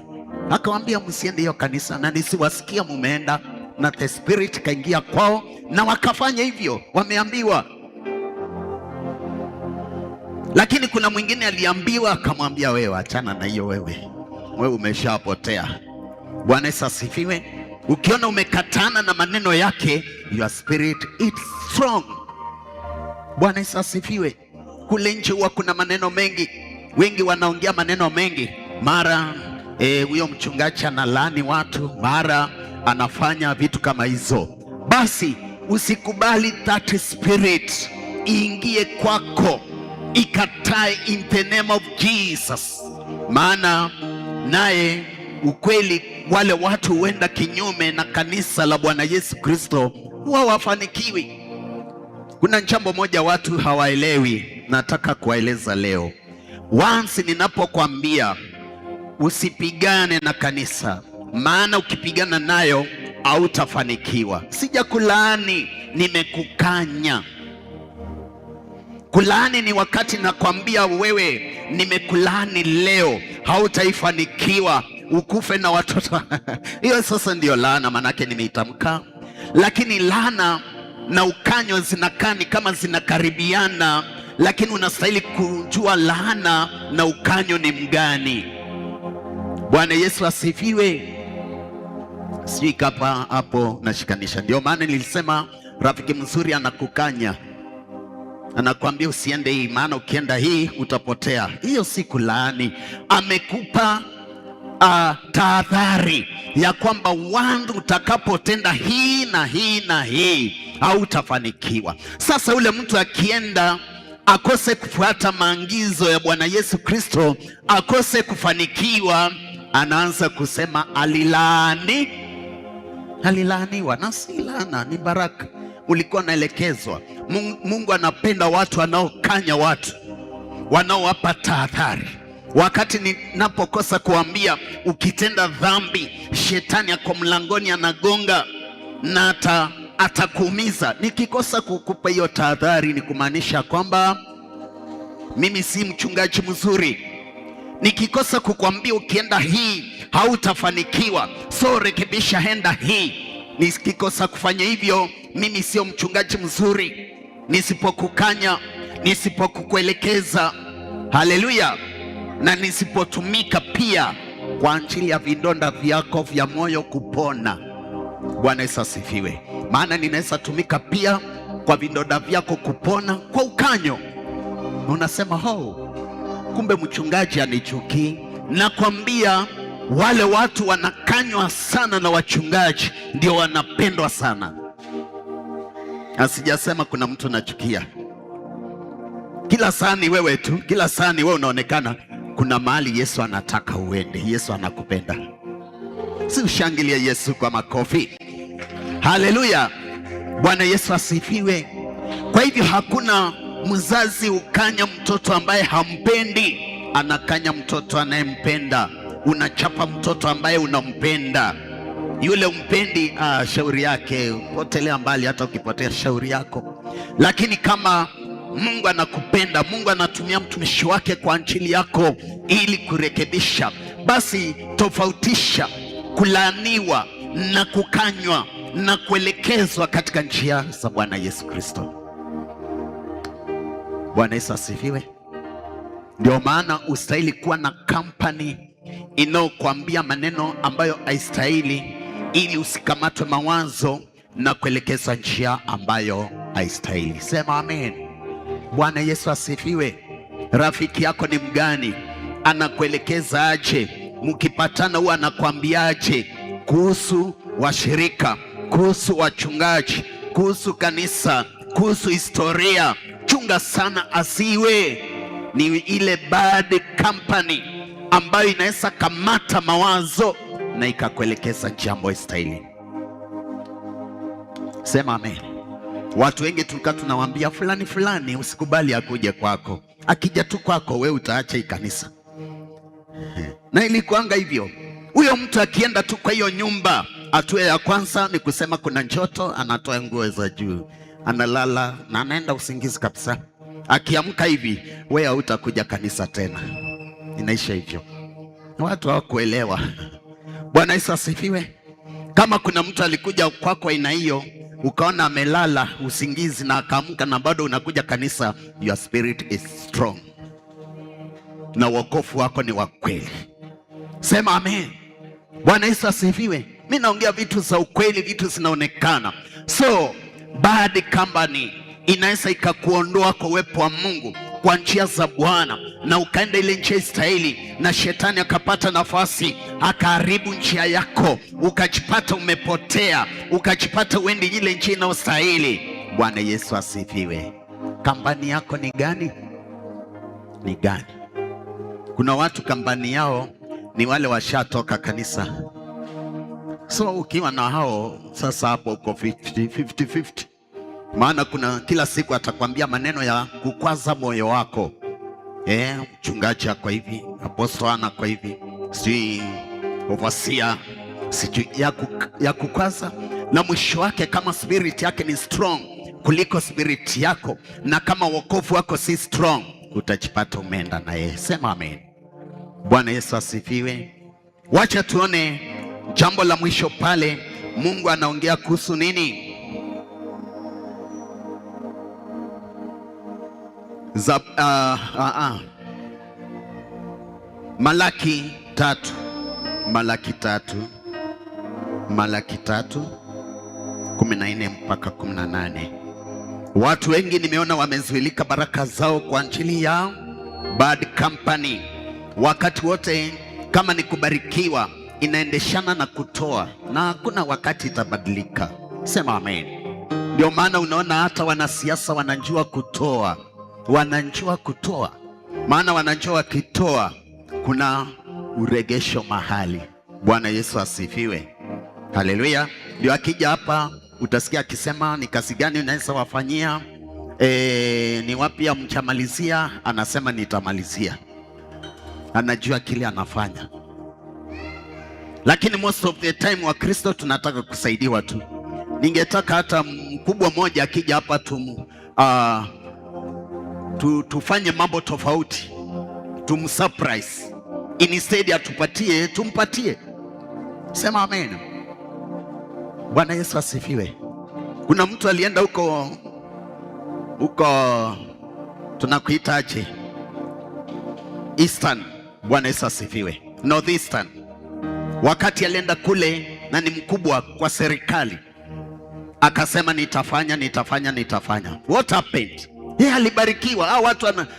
Akawaambia msiende hiyo kanisa, na nisiwasikia mumeenda, na the spirit kaingia kwao na wakafanya hivyo, wameambiwa. Lakini kuna mwingine aliambiwa akamwambia, wewe achana na hiyo, wewe umeshapotea. Bwana Yesu asifiwe. Ukiona umekatana na maneno yake, your spirit is strong. Bwana Yesu asifiwe. Kule nje huwa kuna maneno mengi, wengi wanaongea maneno mengi. Mara huyo mchungaji analaani watu, mara anafanya vitu kama hizo. Basi usikubali that spirit iingie kwako, ikatae in the name of Jesus. Maana naye ukweli wale watu huenda kinyume na kanisa la Bwana Yesu Kristo huwa wafanikiwi. Kuna jambo moja watu hawaelewi, nataka kuwaeleza leo. Once ninapokuambia usipigane na kanisa, maana ukipigana nayo hautafanikiwa. Sijakulaani, nimekukanya. Kulaani ni wakati nakwambia wewe, nimekulaani leo, hautaifanikiwa, ukufe na watoto. Hiyo sasa ndio laana, manake nimeitamka. Lakini laana na ukanyo zinakani kama zinakaribiana, lakini unastahili kujua laana na ukanyo ni mgani. Bwana Yesu asifiwe. Sijui kapa hapo nashikanisha. Ndio maana nilisema rafiki mzuri anakukanya, anakuambia usiende hii, maana ukienda hii utapotea. Hiyo si kulaani, amekupa tahadhari ya kwamba wandu utakapotenda hii na hii na hii hautafanikiwa. Sasa ule mtu akienda akose kufuata maagizo ya Bwana Yesu Kristo, akose kufanikiwa, anaanza kusema alilaaniwa. Na si laana, ni baraka. Ulikuwa naelekezwa. Mungu anapenda watu wanaokanya watu, wanaowapa tahadhari. Wakati ninapokosa kuambia ukitenda dhambi, shetani ako mlangoni anagonga na atakuumiza. Nikikosa kukupa hiyo tahadhari, ni kumaanisha kwamba mimi si mchungaji mzuri. Nikikosa kukwambia ukienda hii hautafanikiwa, so rekebisha, henda hii. Nikikosa kufanya hivyo, mimi sio mchungaji mzuri. Nisipokukanya, nisipokuelekeza, haleluya, na nisipotumika pia kwa ajili ya vidonda vyako vya moyo kupona. Bwana Yesu asifiwe. Maana ninaweza tumika pia kwa vidonda vyako kupona kwa ukanyo. Unasema kumbe mchungaji anichukii. Nakwambia wale watu wanakanywa sana na wachungaji ndio wanapendwa sana. Asijasema kuna mtu nachukia. Kila saa ni wewe tu, kila saa ni wewe unaonekana. Kuna mahali Yesu anataka uende. Yesu anakupenda. Si ushangilie Yesu kwa makofi. Haleluya. Bwana Yesu asifiwe. Kwa hivyo hakuna mzazi ukanya mtoto ambaye hampendi, anakanya mtoto anayempenda. Unachapa mtoto ambaye unampenda. Yule umpendi, shauri yake, potelea mbali. Hata ukipotea shauri yako. Lakini kama Mungu anakupenda, Mungu anatumia mtumishi wake kwa ajili yako ili kurekebisha, basi tofautisha kulaaniwa na kukanywa na kuelekezwa katika njia za Bwana Yesu Kristo. Bwana Yesu asifiwe. Ndio maana ustahili kuwa na kampani inayokuambia maneno ambayo haistahili, ili usikamatwe mawazo na kuelekezwa njia ambayo haistahili. Sema amen. Bwana Yesu asifiwe. Rafiki yako ni mgani? Anakuelekeza aje? Mkipatana huwa anakuambiaje kuhusu washirika, kuhusu wachungaji, kuhusu kanisa, kuhusu historia? Chunga sana asiwe ni ile bad company ambayo inaweza kamata mawazo na ikakuelekeza jambo istahili. Sema amen. Watu wengi tulikuwa tunawaambia fulani fulani usikubali akuje kwako. Akija tu kwako wewe utaacha kanisa. Na ilikuanga hivyo. Huyo mtu akienda tu kwa hiyo nyumba, hatua ya kwanza ni kusema kuna joto, anatoa nguo za juu, analala na anaenda usingizi kabisa. Akiamka hivi, wewe hautakuja kanisa tena. Inaisha hivyo. Watu hawakuelewa. Bwana Yesu asifiwe. Kama kuna mtu alikuja kwako aina hiyo, ukaona amelala usingizi na akaamka na bado unakuja kanisa, your spirit is strong na wokovu wako ni wa kweli. Sema amen. Bwana Yesu asifiwe. Mimi naongea vitu za ukweli, vitu zinaonekana. So bad company inaweza ikakuondoa kwa uwepo wa Mungu kwa njia za Bwana, na ukaenda ile njia istahili, na shetani akapata nafasi akaharibu njia yako, ukajipata umepotea, ukajipata uendi ile njia inayostahili. Bwana Yesu asifiwe. Kampani yako ni gani? Ni gani? Kuna watu kampani yao ni wale washatoka kanisa. So ukiwa na hao sasa, hapo uko 50-50. Maana kuna kila siku atakwambia maneno ya kukwaza moyo wako. Mchungaji ako hivi, apostle ana kwa hivi, si overseer, si ya kukwaza. Na mwisho wake, kama spirit yake ni strong kuliko spirit yako, na kama wokovu wako si strong, utajipata umeenda na yeye. Sema amen. Bwana Yesu asifiwe. Wacha tuone jambo la mwisho pale. Mungu anaongea kuhusu nini? Malaki 3:14 mpaka 18. Watu wengi nimeona wamezuilika baraka zao kwa ajili ya bad company. Wakati wote kama ni kubarikiwa inaendeshana na kutoa, na hakuna wakati itabadilika. Sema amen. Ndio maana unaona hata wanasiasa wanajua kutoa. Maana wanajua wakitoa kuna uregesho mahali. Bwana Yesu asifiwe. Haleluya. Ndio akija hapa utasikia akisema ni kazi gani unaweza wafanyia, ni wapi mchamalizia, anasema nitamalizia. Anajua kile anafanya. Lakini most of the time wa Kristo tunataka kusaidiwa tu. Ningetaka hata mkubwa mmoja akija hapa tufanye mambo tofauti, tumsurprise, instead atupatie, tumpatie. Sema amen. Bwana Yesu asifiwe. Kuna mtu alienda huko tunakuitaje, Eastern. Bwana Yesu asifiwe. Northeastern. Wakati alienda kule na ni mkubwa kwa serikali, akasema nitafanya. What happened? Yeye alibarikiwa.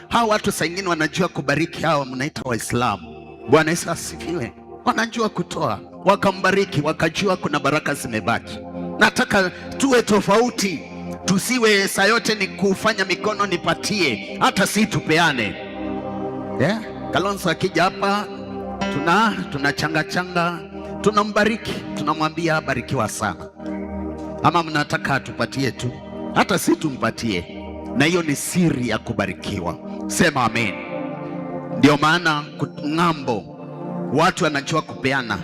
Hao watu saa ingine wanajua kubariki, hao mnaita Waislamu. Bwana Yesu asifiwe. Wanajua kutoa, wakambariki, wakajua kuna baraka zimebaki. Nataka tuwe tofauti, tusiwe saa yote ni kufanya mikono nipatie, hata si tupeane. Kalonzo akija hapa tunachanga tunambariki, tunamwambia barikiwa sana. Ama mnataka tupatie tu, hata si tumpatie. Na hiyo ni siri ya kubarikiwa. Sema amen. Ndio maana ng'ambo watu wanajua kupeana.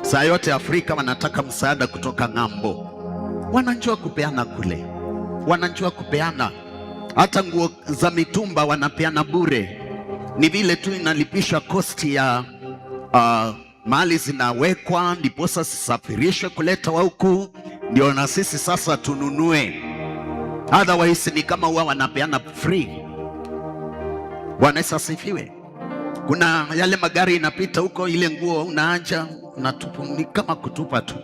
Saa yote Afrika wanataka msaada kutoka ng'ambo, wanajua kupeana kule, wanajua kupeana. Hata nguo za mitumba wanapeana bure, ni vile tu inalipisha kosti ya mali zinawekwa, ndiposa sisafirishwe kuleta huku, ndio na sisi sasa tununue. Otherwise ni kama huwa wanapeana free. Bwana Yesu asifiwe. Kuna yale magari inapita huko, ile nguo unaacha unatupa, ni kama kutupa tu,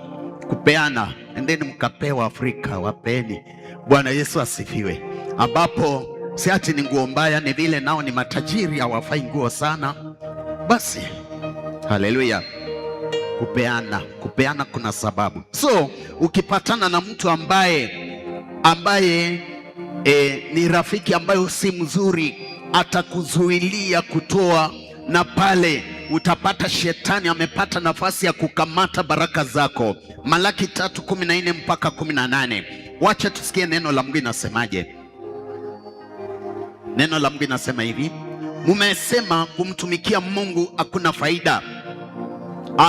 kupeana, endeni mkapewa. Afrika wapeni. Bwana Yesu asifiwe. Ambapo si ati ni nguo mbaya, ni vile nao ni matajiri, hawafai nguo sana. Basi haleluya. Kupeana kuna sababu. So ukipatana na mtu ambaye ni rafiki ambayo si mzuri, atakuzuilia kutoa, na pale utapata shetani amepata nafasi ya kukamata baraka zako. Malaki 3:14 mpaka 18. Wacha tusikie neno la Mungu inasemaje. Neno la Mungu inasema hivi: mumesema kumtumikia Mungu hakuna faida.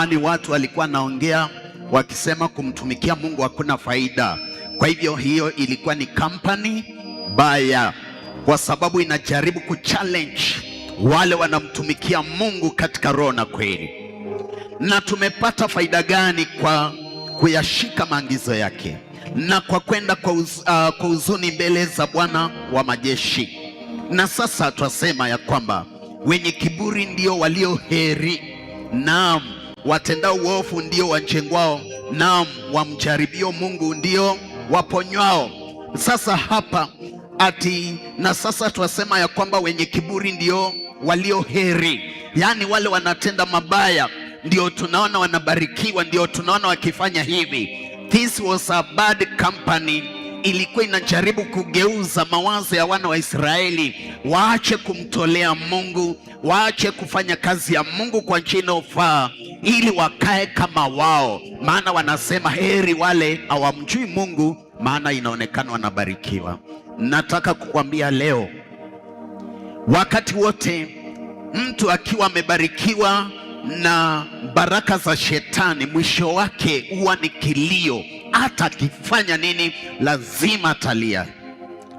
Ni watu walikuwa naongea wakisema kumtumikia Mungu hakuna faida. Kwa hivyo hiyo ilikuwa ni kampani baya, kwa sababu inajaribu kuchallenge wale wanamtumikia Mungu katika roho na kweli. Na tumepata faida gani kwa kuyashika maagizo yake na kwa kwenda kwa huzuni mbele za Bwana wa majeshi? Na sasa twasema ya kwamba wenye kiburi ndio walio heri, naam, watendao uovu ndio wajengwao, naam, wamjaribio Mungu ndio waponywao. Sasa hapa na sasa twasema ya kwamba wenye kiburi ndio walio heri, yaani wale wanatenda mabaya ndio tunaona wanabarikiwa, ndio tunaona wakifanya hivi. This was a bad company. Ilikuwa inajaribu kugeuza mawazo ya wana wa Israeli, waache kumtolea Mungu, waache kufanya kazi ya Mungu kwa njia inayofaa, ili wakae kama wao. Maana wanasema heri wale hawamjui Mungu, maana inaonekana wanabarikiwa. Nataka kukwambia leo, wakati wote mtu akiwa amebarikiwa na baraka za shetani, mwisho wake huwa ni kilio. Hata akifanya nini, lazima atalia,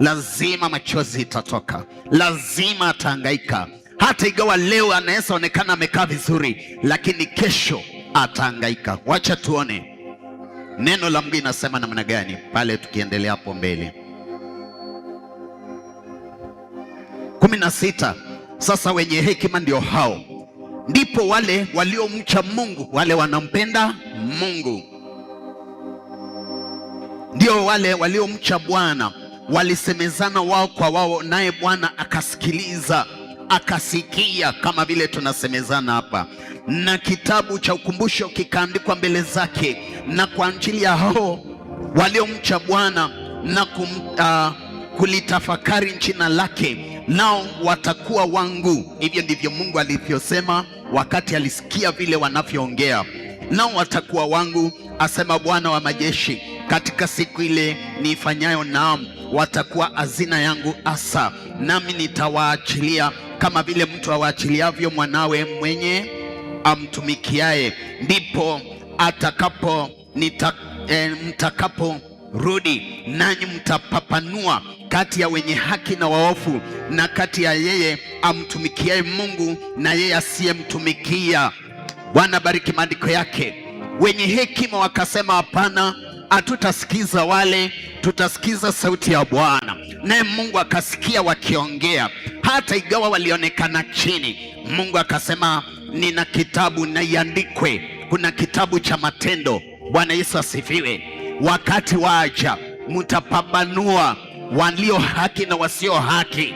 lazima machozi itatoka, lazima atahangaika. Hata ingawa leo anaweza onekana amekaa vizuri, lakini kesho atahangaika. Wacha tuone neno la Mungu inasema namna gani pale, tukiendelea hapo mbele. 16. Sasa wenye hekima ndio hao, ndipo wale waliomcha Mungu, wale wanampenda Mungu, ndio wale waliomcha Bwana. Walisemezana wao kwa wao, naye Bwana akasikiliza, akasikia, kama vile tunasemezana hapa. Na kitabu cha ukumbusho kikaandikwa mbele zake, na kwa ajili ya hao waliomcha Bwana na kulitafakari jina lake, nao watakuwa wangu. Hivyo ndivyo Mungu alivyosema wakati alisikia vile wanavyoongea. Nao watakuwa wangu, asema Bwana wa majeshi, katika siku ile niifanyayo, naam, watakuwa hazina yangu hasa, nami nitawaachilia kama vile mtu awaachiliavyo mwanawe mwenye amtumikiaye. Ndipo mtakaporudi, nanyi mtapapanua kati ya wenye haki na waovu, na kati ya yeye amtumikiaye Mungu na yeye asiyemtumikia. Bwana bariki maandiko yake. Wenye hekima wakasema, hapana, hatutasikiza wale, tutasikiza sauti ya Bwana. Naye Mungu akasikia wakiongea, hata igawa walionekana chini. Mungu akasema, nina kitabu na iandikwe. Kuna kitabu cha matendo. Bwana Yesu asifiwe. Wakati waja mtapambanua walio haki na wasio haki.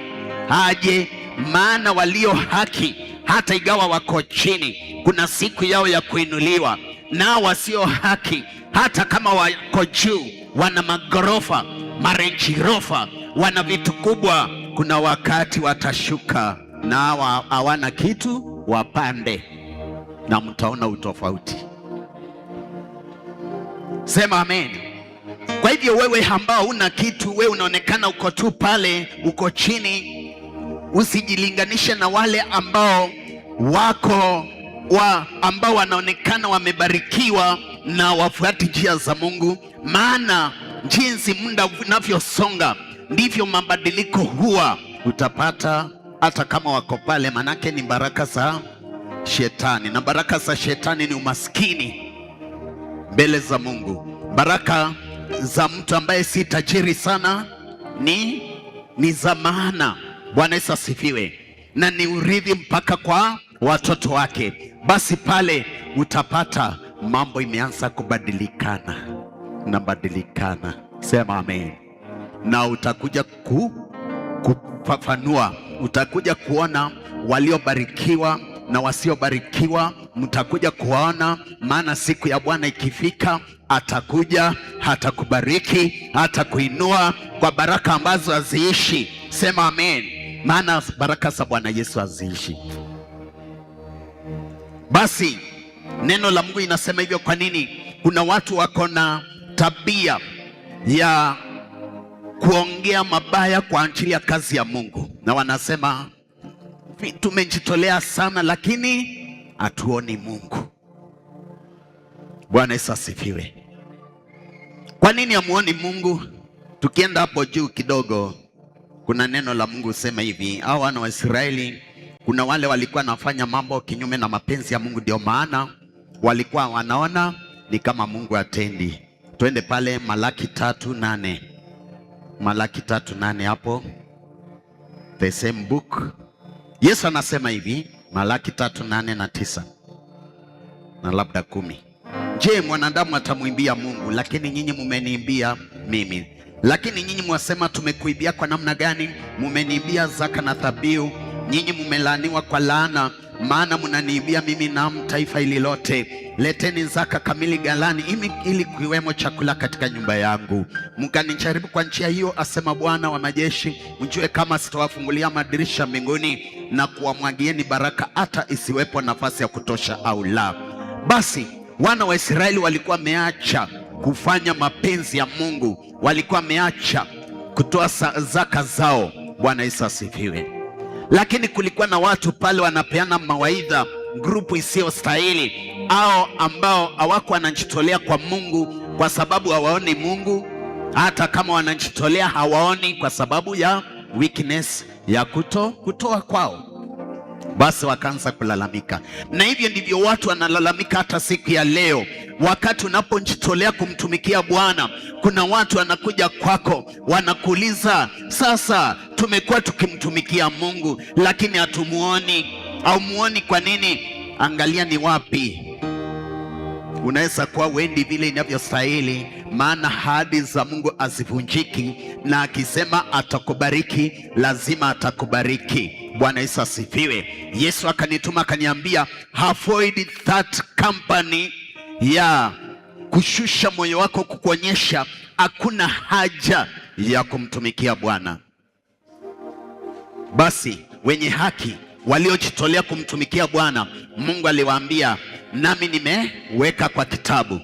Aje, maana walio haki hata igawa wako chini, kuna siku yao ya kuinuliwa. Nao wasio haki hata kama wako juu, wana magorofa, marenjirofa, wana vitu kubwa, kuna wakati watashuka na hawana kitu, wapande, na mtaona utofauti. Sema amen. Kwa hivyo wewe ambao una kitu, wewe unaonekana uko tu pale, uko chini, usijilinganishe na wale ambao ambao wanaonekana wamebarikiwa na wafuati njia za Mungu. Maana jinsi muda unavyosonga ndivyo mabadiliko huwa. Utapata hata kama wako pale, manake ni baraka za shetani, na baraka za shetani ni umaskini mbele za Mungu. Baraka za mtu ambaye si tajiri sana ni za maana. Bwana Yesu asifiwe. Na ni urithi mpaka kwa watoto wake. Basi pale utapata mambo imeanza kubadilikana na badilikana. Sema amen. Na utakuja kufafanua, utakuja kuona waliobarikiwa na wasiobarikiwa, mtakuja kuona. Maana siku ya Bwana ikifika, atakuja, hatakubariki, hatakuinua kwa baraka ambazo haziishi. Sema amen. Maana baraka za Bwana Yesu haziishi. Basi neno la Mungu inasema hivyo. Kwa nini? Kuna watu wako na tabia ya kuongea mabaya kwa ajili ya kazi ya Mungu, na wanasema tumejitolea sana, lakini hatuoni Mungu. Bwana Yesu asifiwe. Kwa nini hamuoni Mungu? Tukienda hapo juu kidogo, kuna neno la Mungu sema hivi: hao wana wa Israeli, kuna wale walikuwa nafanya mambo kinyume na mapenzi ya Mungu, ndio maana walikuwa wanaona ni kama Mungu atendi. Twende pale Malaki 3:8. Malaki 3:8 hapo, the same book. Yesu anasema hivi, Malaki 3:8 na 9 na labda 10. Je, mwanadamu atamwimbia Mungu? Lakini nyinyi mumeniimbia mimi. Lakini nyinyi mwasema, tumekuibia kwa namna gani? Mumeniibia zaka na dhabihu. Nyinyi mumelaaniwa kwa laana, maana mnaniibia mimi na taifa hili lote. Leteni zaka kamili ghalani, ili kuiwemo chakula katika nyumba yangu. Mkanijaribu kwa njia hiyo, asema Bwana wa majeshi, mjue kama sitawafungulia madirisha mbinguni na kuwamwagieni baraka hata isiwepo nafasi ya kutosha au la. Basi wana wa Israeli walikuwa wameacha kufanya mapenzi ya Mungu, walikuwa wameacha kutoa zaka zao. Bwana Yesu asifiwe. Lakini kulikuwa na watu pale wanapeana mawaidha, grupu isiyo stahili, au ambao hawako wanajitolea kwa Mungu kwa sababu hawaoni Mungu. Hata kama wanajitolea hawaoni kwa sababu ya weakness ya kutoa kwao. Basi wakaanza kulalamika, na hivyo ndivyo watu wanalalamika hata siku ya leo. Wakati unapojitolea kumtumikia Bwana, kuna watu wanakuja kwako wanakuuliza, sasa tumekuwa tukimtumikia Mungu lakini hatumuoni. Au muoni kwa nini? Angalia ni wapi. Unaweza kuwa wendi vile inavyostahili, maana ahadi za Mungu hazivunjiki, na akisema atakubariki lazima atakubariki. Bwana Yesu asifiwe. Yesu akanituma akaniambia, avoid that company ya kushusha moyo wako, kukuonyesha hakuna haja ya kumtumikia Bwana. Basi wenye haki waliojitolea kumtumikia Bwana, Mungu aliwaambia, nami nimeweka kwa kitabu,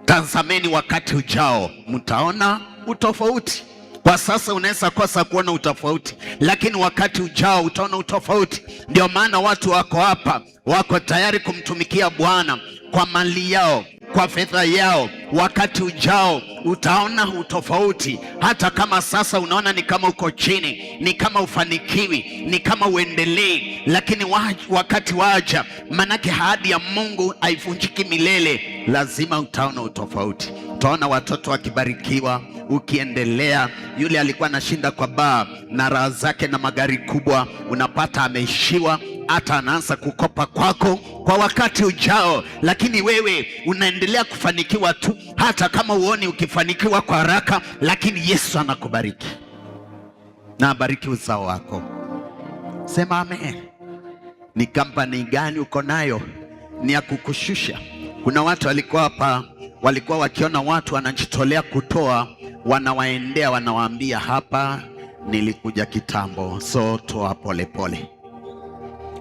tazameni wakati ujao mtaona utofauti. Kwa sasa unaweza kosa kuona utofauti, lakini wakati ujao utaona utofauti. Ndio maana watu wako hapa, wako tayari kumtumikia Bwana kwa mali yao, kwa fedha yao. Wakati ujao utaona utofauti. Hata kama sasa unaona ni kama uko chini, ni kama ufanikiwi, ni kama uendelee, lakini wakati waja, manake ahadi ya Mungu haivunjiki milele, lazima utaona utofauti. Utaona watoto wakibarikiwa, ukiendelea. Yule alikuwa anashinda kwa baa na raha zake na magari kubwa, unapata ameishiwa, hata anaanza kukopa kwako kwa wakati ujao. Lakini wewe unaendelea kufanikiwa tu, hata kama uoni ukifanikiwa kwa haraka, lakini Yesu anakubariki. na abariki uzao wako. Sema amen. Ni kampani gani uko nayo? Ni ya kukushusha. Kuna watu walikuwa hapa, walikuwa wakiona watu wanajitolea kutoa, wanawaendea, wanawaambia hapa nilikuja kitambo, so toa polepole.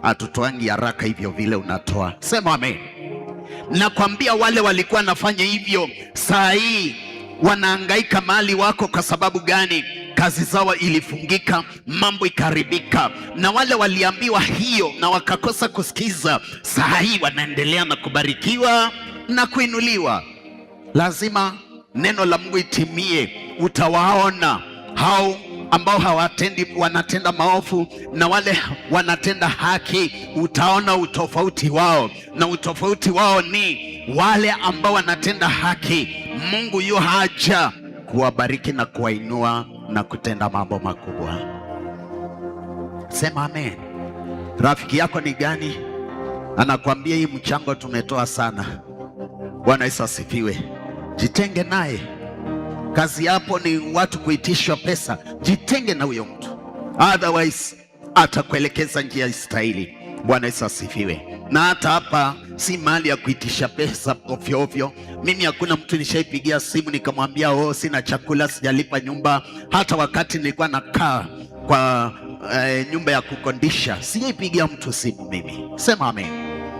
Hatutoangi haraka hivyo vile unatoa. Sema amen. Nakwambia wale walikuwa nafanya hivyo, saa hii wanahangaika mahali wako. Kwa sababu gani? Kazi zao ilifungika, mambo ikaribika. Na wale waliambiwa hiyo na wakakosa kusikiza, saa hii wanaendelea na kubarikiwa na kuinuliwa. Lazima neno la Mungu itimie. Utawaona hao ambao wanatenda maovu na wale wanatenda haki. Utaona utofauti wao, na utofauti wao ni wale ambao wanatenda haki, Mungu yu haja kuwabariki na kuwainua na kutenda mambo makubwa. Sema amen. Rafiki yako ni gani? Anakuambia hii mchango tumetoa sana. Bwana Yesu asifiwe. Jitenge naye. Kazi yapo ni watu kuitishwa pesa. Jitenge na huyo mtu, otherwise atakuelekeza njia istahili. Bwana Yesu asifiwe. Na hata hapa si mahali ya kuitisha pesa ovyo ovyo. Mimi hakuna mtu nishaipigia simu nikamwambia sina chakula, sijalipa nyumba. Hata wakati nilikuwa nakaa kwa nyumba ya kukondisha, sijaipigia mtu simu mimi. Sema amen.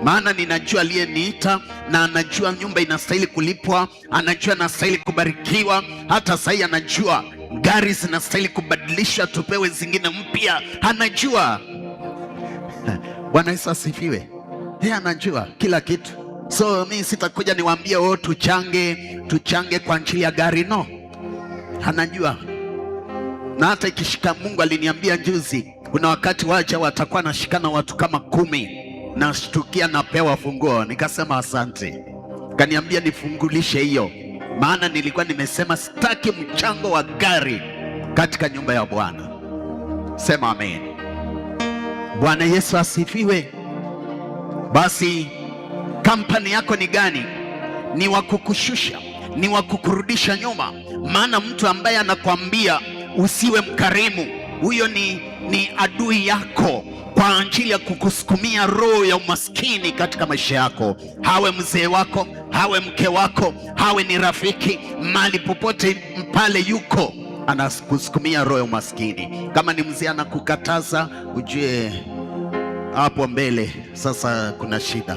Maana ninajua aliyeniita, na anajua nyumba inastahili kulipwa, anajua nastahili kubarikiwa. Hata sasa anajua gari zinastahili kubadilishwa, tupewe zingine mpya, anajua. Bwana Yesu asifiwe. Yeye anajua kila kitu. So mimi sitakuja niwaambie tuchange kwa ajili ya gari, no. Anajua. Na hata ikishika, Mungu aliniambia juzi, kuna wakati wacha watakuwa nashikana watu kama 10, na shtukia napewa funguo. Nikasema asante. Kaniambia nifungulishe hiyo, maana nilikuwa nimesema sitaki mchango wa gari katika nyumba ya Bwana. Sema amen. Bwana Yesu asifiwe. Basi kampani yako ni gani? Ni wa kukushusha, ni wa kukurudisha nyuma. Maana mtu ambaye anakwambia usiwe mkarimu, huyo ni adui yako, kwa ajili ya kukusukumia roho ya umaskini katika maisha yako. Hawe mzee wako, hawe mke wako, hawe ni rafiki, mali popote pale yuko, anakusukumia roho ya umaskini. Kama ni mzee anakukataza, ujue hapo mbele sasa kuna shida.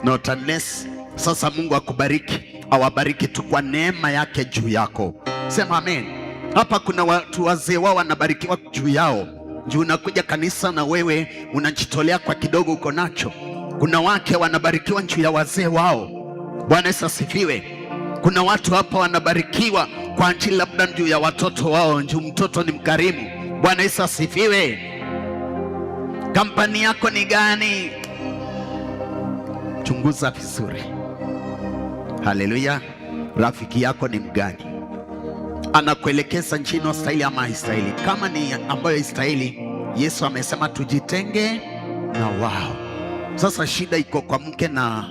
Not unless sasa Mungu akubariki, awabariki tu kwa neema yake juu yako. Sema amen. Hapa kuna watu wazee wao wanabarikiwa juu yao. Juu unakuja kanisa na wewe unajitolea kwa kidogo uko nacho. Kuna wake wanabarikiwa juu ya wazee wao. Bwana Yesu asifiwe. Kuna watu hapa wanabarikiwa kwa ajili labda juu ya watoto wao, juu mtoto ni mkarimu. Bwana Yesu asifiwe. Kampani yako ni gani? Chunguza vizuri. Haleluya. Rafiki yako ni mgani? Anakuelekeza njia inayostahili ama haistahili? Kama ni ambayo haistahili, Yesu amesema tujitenge na wao. Sasa shida iko kwa mke na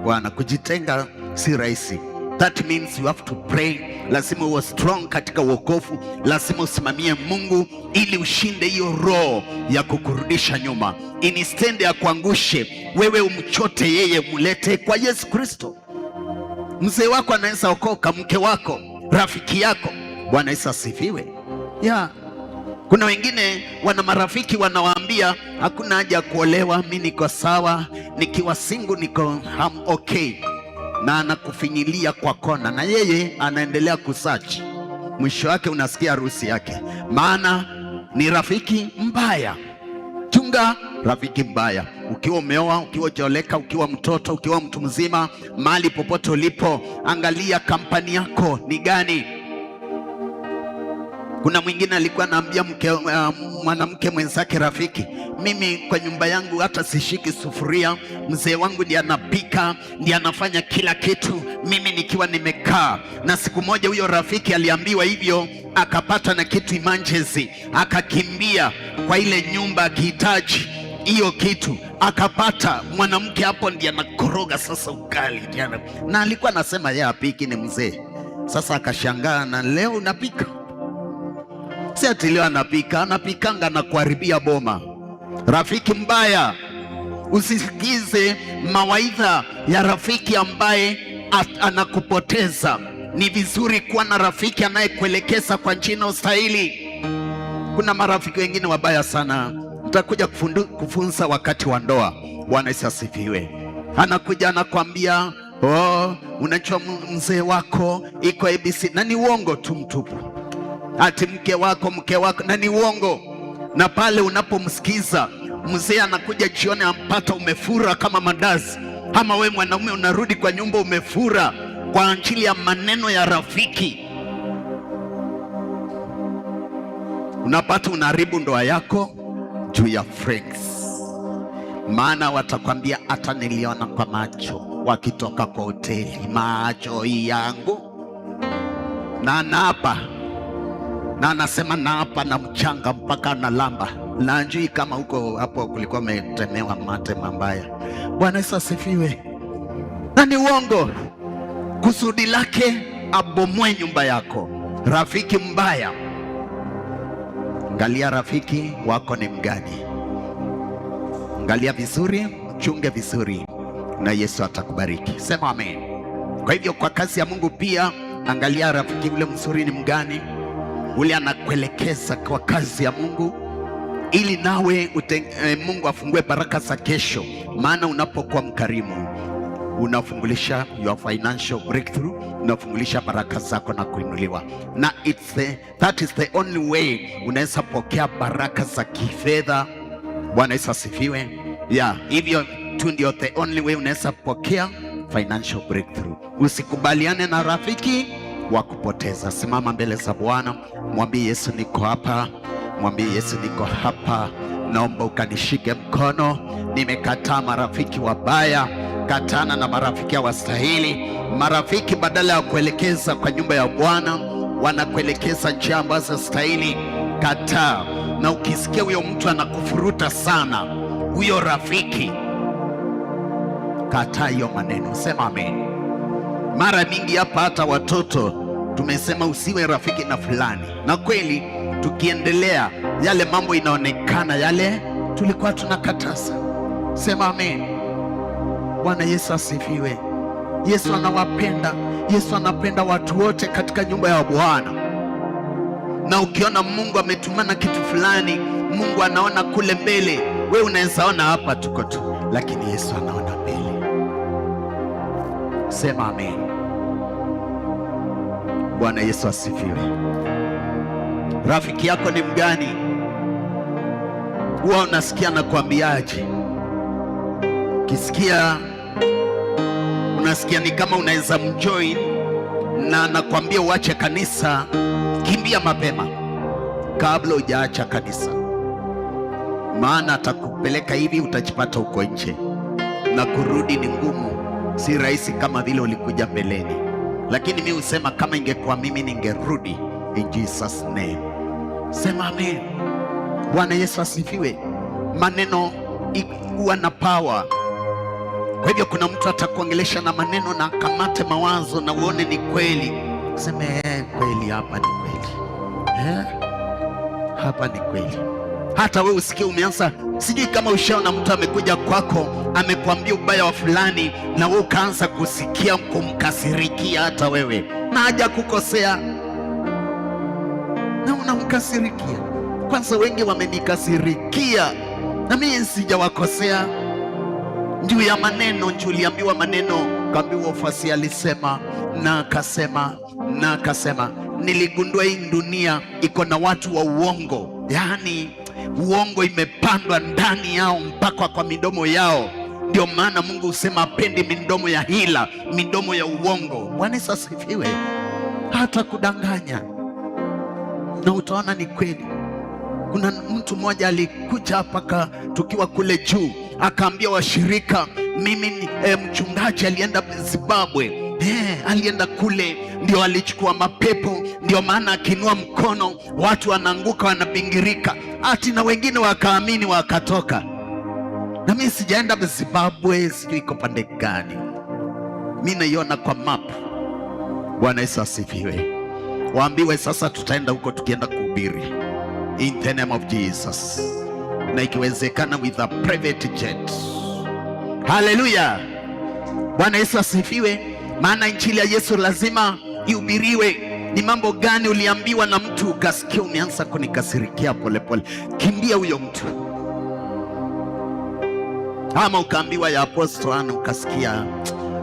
bwana. Kujitenga si rahisi. That means you have to pray. Lazima uwe strong katika wokovu. Lazima usimamie Mungu ili ushinde hiyo roho ya kukurudisha nyuma. Instead ya kuangushe wewe, umchote yeye, mulete kwa Yesu Kristo. Mzee wako anaweza okoka, mke wako, rafiki yako. Bwana Yesu asifiwe. Kuna wengine wana marafiki wanawaambia hakuna haja ya kuolewa, mimi niko sawa, nikiwa single niko okay. Na anakufinyilia kwa kona, na yeye anaendelea kusearch. Mwisho wake unasikia harusi yake, maana ni rafiki mbaya. Chunga rafiki mbaya. Ukiwa umeoa, ukiwa hujaoleka, ukiwa mtoto, ukiwa mtu mzima, mahali popote ulipo, angalia kampani yako ni gani. Kuna mwingine alikuwa anaambia mwanamke mwenzake, rafiki, mimi kwa nyumba yangu hata sishiki sufuria, mzee wangu ndiye anapika, ndiye anafanya kila kitu, mimi nikiwa nimekaa. Na siku moja huyo rafiki aliambiwa hivyo, akapata na kitu emergency, akakimbia kwa ile nyumba akihitaji hiyo kitu, akapata mwanamke hapo ndiye anakoroga sasa ugali, na alikuwa anasema yeye apiki, ni mzee. Sasa akashangaa, na leo unapika? Si ati leo anapikanga na kuharibia boma. Rafiki mbaya. Usisikize mawaidha ya rafiki ambaye anakupoteza. Ni vizuri kuwa na rafiki anayekuelekeza kwa njia inayostahili. Kuna marafiki wengine wabaya sana. Nitakuja kufunza wakati wa ndoa. Bwana Yesu asifiwe. Anakuja anakwambia, unajua mzee wako iko ABC, na ni uongo tu mtupu. Ati mke wako, na ni uongo. Na pale unapomsikiza mzee anakuja jioni ampata umefura kama mandazi, ama we mwanaume unarudi kwa nyumba umefura kwa ajili ya maneno ya rafiki, unapata unaharibu ndoa yako juu ya friends. Maana watakwambia hata niliona kwa macho wakitoka kwa hoteli, macho yangu, na naapa, na anasema naapa na mchanga mpaka analamba. Na njui kama huko hapo kulikuwa umetemewa mate mambaya. Bwana Yesu asifiwe. Na ni uongo. Kusudi lake abomoe nyumba yako. Rafiki mbaya. Angalia rafiki wako ni mgani. Angalia vizuri, chunge vizuri, na Yesu atakubariki. Sema amen. Kwa hivyo kwa kazi ya Mungu pia angalia rafiki ule mzuri ni mgani, ule anakuelekeza kwa kazi ya Mungu, ili nawe Mungu afungue baraka za kesho. Maana unapokuwa mkarimu unafungulisha your financial breakthrough, unafungulisha baraka zako na kuinuliwa. Na that is the only way unaweza pokea baraka za kifedha. Bwana Yesu asifiwe. Hivyo tu ndio the only way unaweza pokea financial breakthrough. Usikubaliane na rafiki wa kupoteza. Simama mbele za Bwana, mwambie Yesu niko hapa. Mwambie Yesu niko hapa, naomba ukanishike mkono. Nimekataa marafiki wabaya. Katana na marafiki hawastahili. Marafiki badala ya kuelekeza kwa nyumba ya Bwana wanakuelekeza njia ambazo stahili. Kataa. Na ukisikia huyo mtu anakufuruta sana, huyo rafiki, kataa hiyo maneno. Sema amen. Mara mingi hapa hata watoto tumesema usiwe rafiki na fulani, na kweli tukiendelea yale mambo inaonekana yale tulikuwa tunakataza. Sema amen. Bwana Yesu asifiwe. Yesu anawapenda. Yesu anapenda watu wote katika nyumba ya Bwana. Na ukiona Mungu ametumana kitu fulani, Mungu anaona kule mbele. Wewe unaweza ona hapa tuko tu, lakini Yesu anaona mbele. Sema amen. Bwana Yesu asifiwe. Rafiki yako ni mgani? Huwa unasikia nakwambiaje? Kisikia unasikia ni kama unaweza mjoin, na nakwambia uache kanisa, kimbia mapema kabla hujaacha kanisa. Maana atakupeleka hivi, utajipata uko nje, na kurudi ni ngumu, si rahisi kama vile ulikuja mbeleni. Lakini mimi husema kama ingekuwa mimi ningerudi, in Jesus name. Sema amen. Bwana Yesu asifiwe. Maneno huwa na power. Kwa hivyo kuna mtu atakuongelesha na maneno na kamate mawazo na uone ni kweli. Sema kweli, hapa ni kweli. Hapa ni kweli. Hata wewe usikie umeanza, sijui kama ushaona mtu amekuja kwako amekwambia ubaya wa fulani, na wewe ukaanza kusikia kumkasirikia hata wewe, na haja kukosea na unamkasirikia. Kwanza wengi wamenikasirikia na mimi sijawakosea. Juu ya maneno, uliambiwa maneno, kaambiwa ufasi alisema na akasema. Niligundua hii dunia iko na watu wa uongo. Yaani uongo imepandwa ndani yao mpaka kwa midomo yao. Ndio maana Mungu husema apendi midomo ya hila, midomo ya uongo. Bwana Yesu asifiwe. Hata kudanganya, na utaona ni kweli. Kuna mtu mmoja alikuja hapa tukiwa kule juu, akaambia washirika, mimi mchungaji alienda Zimbabwe. Alienda kule, ndio alichukua mapepo, ndio maana akinua mkono watu wanaanguka wanabingirika. Ati na wengine wakaamini wakatoka. Na mimi sijaenda Zimbabwe, sijui iko pande gani. Mimi naiona kwa map. Bwana Yesu asifiwe. Waambiwe sasa tutaenda huko tukienda kuhubiri. in the name of Jesus, na ikiwezekana with a private jet. Haleluya, Bwana Yesu asifiwe. Maana injili ya Yesu lazima ihubiriwe. Ni mambo gani uliambiwa na mtu ukasikia umeanza kunikasirikia polepole? Kimbia huyo mtu. Ama ukaambiwa ya Apostle Ana, ukasikia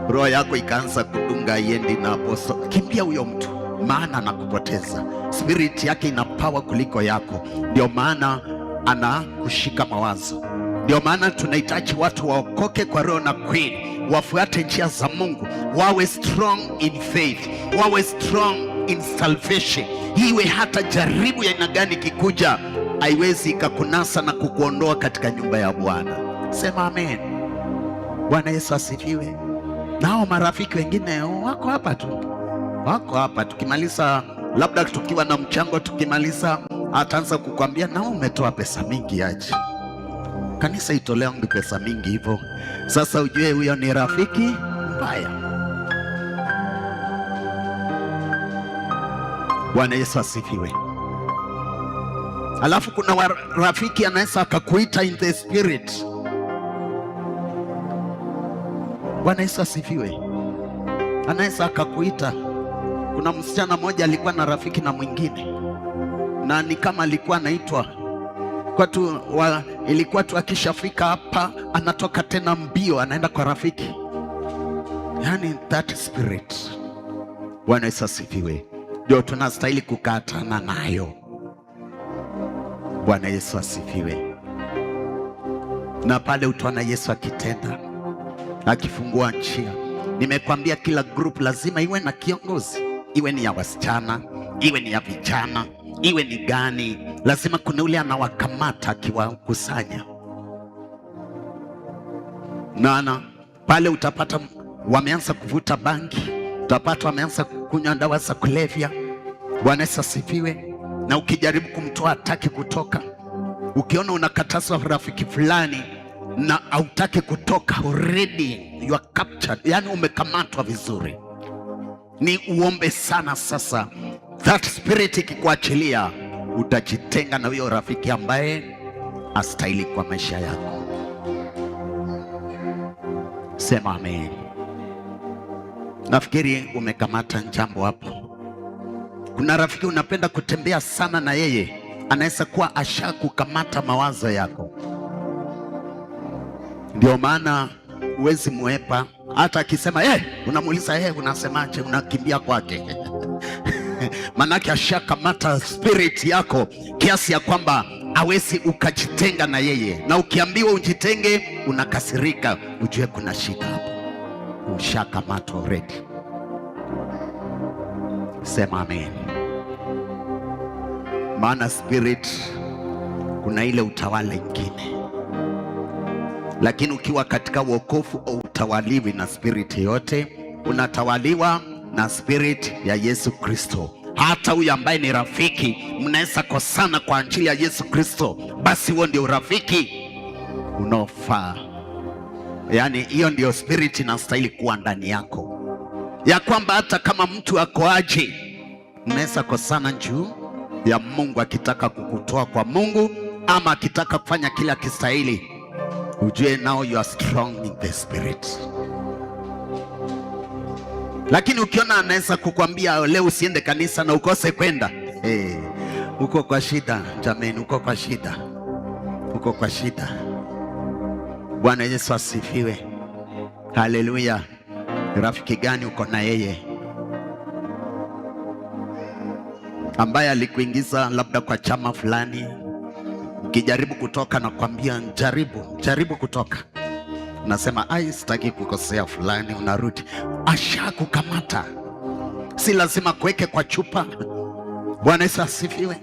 roho yako ikaanza kudunga iendi na Apostle, kimbia huyo mtu, maana anakupoteza. Spirit yake ina power kuliko yako, ndio maana anakushika mawazo. Ndio maana tunahitaji watu waokoke kwa roho na kweli, wafuate njia za Mungu, wawe strong in faith, wawe strong in salvation. Iwe hata jaribu ya aina gani kikuja, haiwezi ikakunasa na kukuondoa katika nyumba ya Bwana. Sema amen. Bwana Yesu asifiwe. Nao marafiki wengine wako hapa tu, wako hapa. Tukimaliza labda tukiwa na mchango, tukimaliza ataanza kukwambia na umetoa pesa mingi aje. Kanisa itoleangi pesa mingi hivyo. Sasa ujue huyo ni rafiki mbaya. Bwana Yesu asifiwe. Alafu kuna rafiki anaweza akakuita in the spirit. Bwana Yesu asifiwe. Anaweza akakuita. Kuna msichana mmoja alikuwa na rafiki na mwingine, na ni kama alikuwa anaitwa kwa tu ilikuwa tu akishafika hapa anatoka tena mbio anaenda kwa rafiki. Yani that spirit. Bwana Yesu asifiwe. Ndio tunastahili kukatana nayo. Bwana Yesu asifiwe. Na pale utaona Yesu akitenda, akifungua njia. Nimekwambia kila group lazima iwe na kiongozi, iwe ni ya wasichana, iwe ni ya vijana, iwe ni gani, lazima kuna ule anawakamata akiwakusanya. Nana pale utapata wameanza kuvuta bangi, utapata wameanza kunywa dawa za kulevya. Bwana Yesu asifiwe. Na ukijaribu kumtoa hataki kutoka. Ukiona unakatazwa rafiki fulani na hautaki kutoka, already you are captured, yani umekamatwa vizuri. Ni uombe sana sasa, that spirit ikikuachilia, utajitenga na huyo rafiki ambaye astahili kwa maisha yako. Sema amen. Nafikiri umekamata jambo hapo. Kuna rafiki unapenda kutembea sana na yeye, anaweza kuwa ashakukamata mawazo yako. Ndio maana huwezi muepa. Hata akisema unamuuliza unasemaje, unakimbia kwake. Manake ashakamata spirit yako kiasi ya kwamba hawezi ukajitenga na yeye. Na ukiambiwa ujitenge unakasirika, ujue kuna shida hapo. Ushakamata already. Sema amen. Maana spirit kuna ile utawala ingine. Lakini ukiwa katika wokovu au utawaliwi na spirit yote, unatawaliwa na spirit ya Yesu Kristo. Hata huyu ambaye ni rafiki, mnaweza kosana kwa ajili ya Yesu Kristo, basi huo ndio urafiki unaofaa. Yani hiyo ndio spirit inastahili kuwa ndani yako, ya kwamba hata kama mtu ako aje, mnaweza kosana juu ya Mungu akitaka kukutoa kwa Mungu, ama akitaka kufanya kila kistahili, ujue now you are strong in the spirit. Lakini ukiona anaweza kukwambia leo usiende kanisa na ukose kwenda, uko kwa shida jameni, uko kwa shida, uko kwa shida. Bwana Yesu asifiwe. Haleluya. Rafiki gani uko na yeye ambaye alikuingiza labda kwa chama fulani, ukijaribu kutoka na kwambia jaribu kutoka, unasema sitaki kukosea fulani, unarudi, ashakukamata. Si lazima kuweke kwa chupa. Bwana Yesu asifiwe.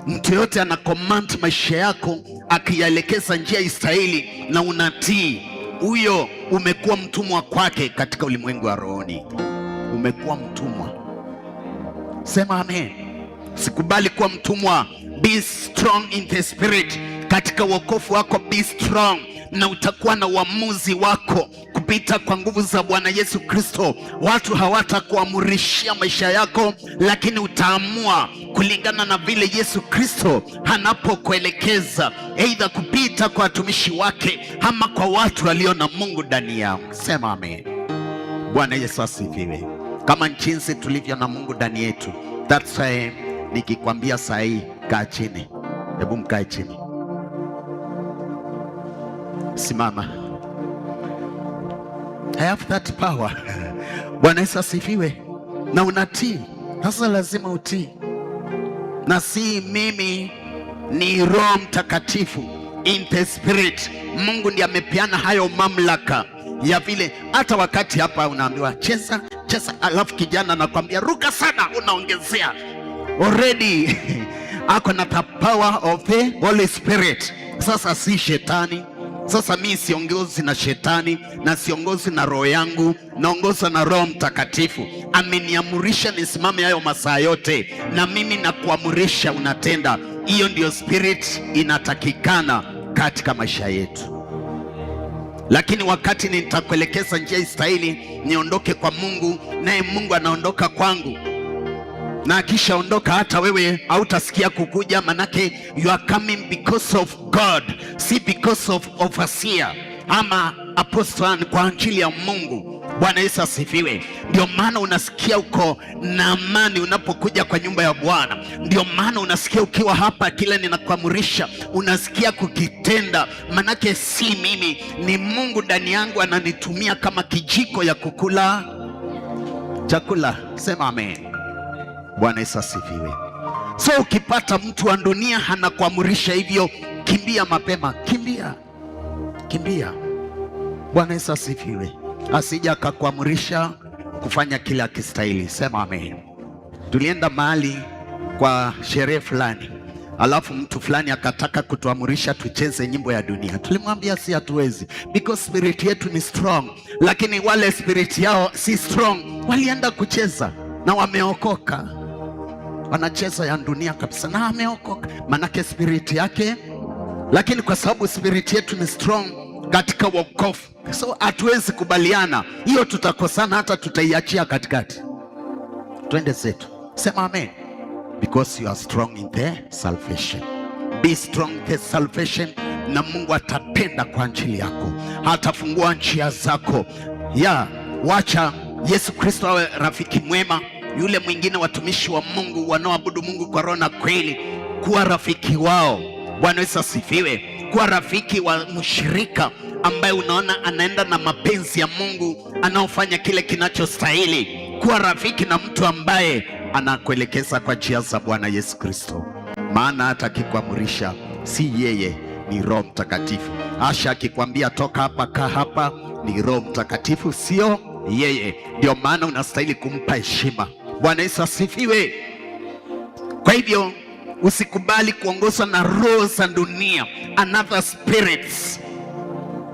Mtu yote ana command maisha yako, akiyaelekeza njia istahili na unatii, huyo umekuwa mtumwa kwake katika ulimwengu wa rohoni. Umekuwa mtumwa. Sema amen. Sikubali kuwa mtumwa. Be strong in the spirit. Katika wokovu wako be strong, na utakuwa na uamuzi wako kupita kwa nguvu za Bwana Yesu Kristo. Watu hawatakuamrishia maisha yako, lakini utaamua kulingana na vile Yesu Kristo anapokuelekeza, aidha kupita kwa watumishi wake ama kwa watu walio na Mungu ndani yao. Sema amen. Bwana Yesu asifiwe. Kama jinsi tulivyo na Mungu ndani yetu, that's why nikikwambia saa hii kaa chini, hebu mkae chini, simama. I have that power. Bwana Yesu asifiwe. Na unatii. Sasa lazima utii, na si mimi, ni Roho Mtakatifu, in the spirit. Mungu ndiye amepeana hayo mamlaka ya vile. Hata wakati hapa unaambiwa cheza cheza, alafu kijana anakuambia ruka sana, unaongezea already ako na the power of the Holy Spirit. Sasa si shetani. Sasa mimi siongozi na shetani na siongozi na roho yangu, naongoza na Roho Mtakatifu. Ameniamurisha nisimame hayo masaa yote, na mimi nakuamurisha unatenda. Hiyo ndio spirit inatakikana katika maisha yetu. Lakini wakati nitakuelekeza njia istahili, niondoke kwa Mungu, naye Mungu anaondoka kwangu, na akishaondoka hata wewe hautasikia kukuja, manake you are coming because of God, si because of overseer ama apostle, kwa ajili ya Mungu. Bwana Yesu asifiwe. Ndio maana unasikia uko na amani unapokuja kwa nyumba ya Bwana. Ndio maana unasikia ukiwa hapa, kile ninakuamurisha unasikia kukitenda, manake si mimi, ni Mungu ndani yangu ananitumia kama kijiko ya kukula chakula. Sema amen. Bwana Yesu asifiwe. So ukipata mtu wa dunia anakuamurisha hivyo, kimbia mapema, kimbia. Bwana Yesu asifiwe. Asija akakuamurisha kufanya kile akistahili. Sema amen. Tulienda mahali kwa sherehe fulani, alafu mtu fulani akataka kutuamurisha tucheze nyimbo ya dunia. Tulimwambia si, hatuwezi, because spirit yetu ni strong. Lakini wale spirit yao si strong, walienda kucheza na wameokoka, wanacheza ya dunia kabisa na wameokoka, manake spirit yake. Lakini kwa sababu spirit yetu ni strong katika wokovu, so hatuwezi kubaliana hiyo, tutakosana, hata tutaiachia katikati, twende zetu. Sema amen. Because you are strong in the salvation. Be strong in the salvation, na Mungu atatenda kwa ajili yako, atafungua njia zako. Wacha Yesu Kristo awe rafiki mwema. Yule mwingine, watumishi wa Mungu wanaoabudu Mungu kwa roho na kweli, kuwa rafiki wao. Bwana Yesu asifiwe. Kuwa rafiki wa mshirika ambaye unaona anaenda na mapenzi ya Mungu, anaofanya kile kinachostahili. Kuwa rafiki na mtu ambaye anakuelekeza kwa njia za Bwana Yesu Kristo, maana hata akikuamurisha si yeye, ni Roho Mtakatifu. Asha akikwambia toka hapa, kaa hapa, ni Roho Mtakatifu, sio yeye. Ndio maana unastahili kumpa heshima. Bwana Yesu asifiwe. Kwa hivyo usikubali kuongozwa na roho za dunia, another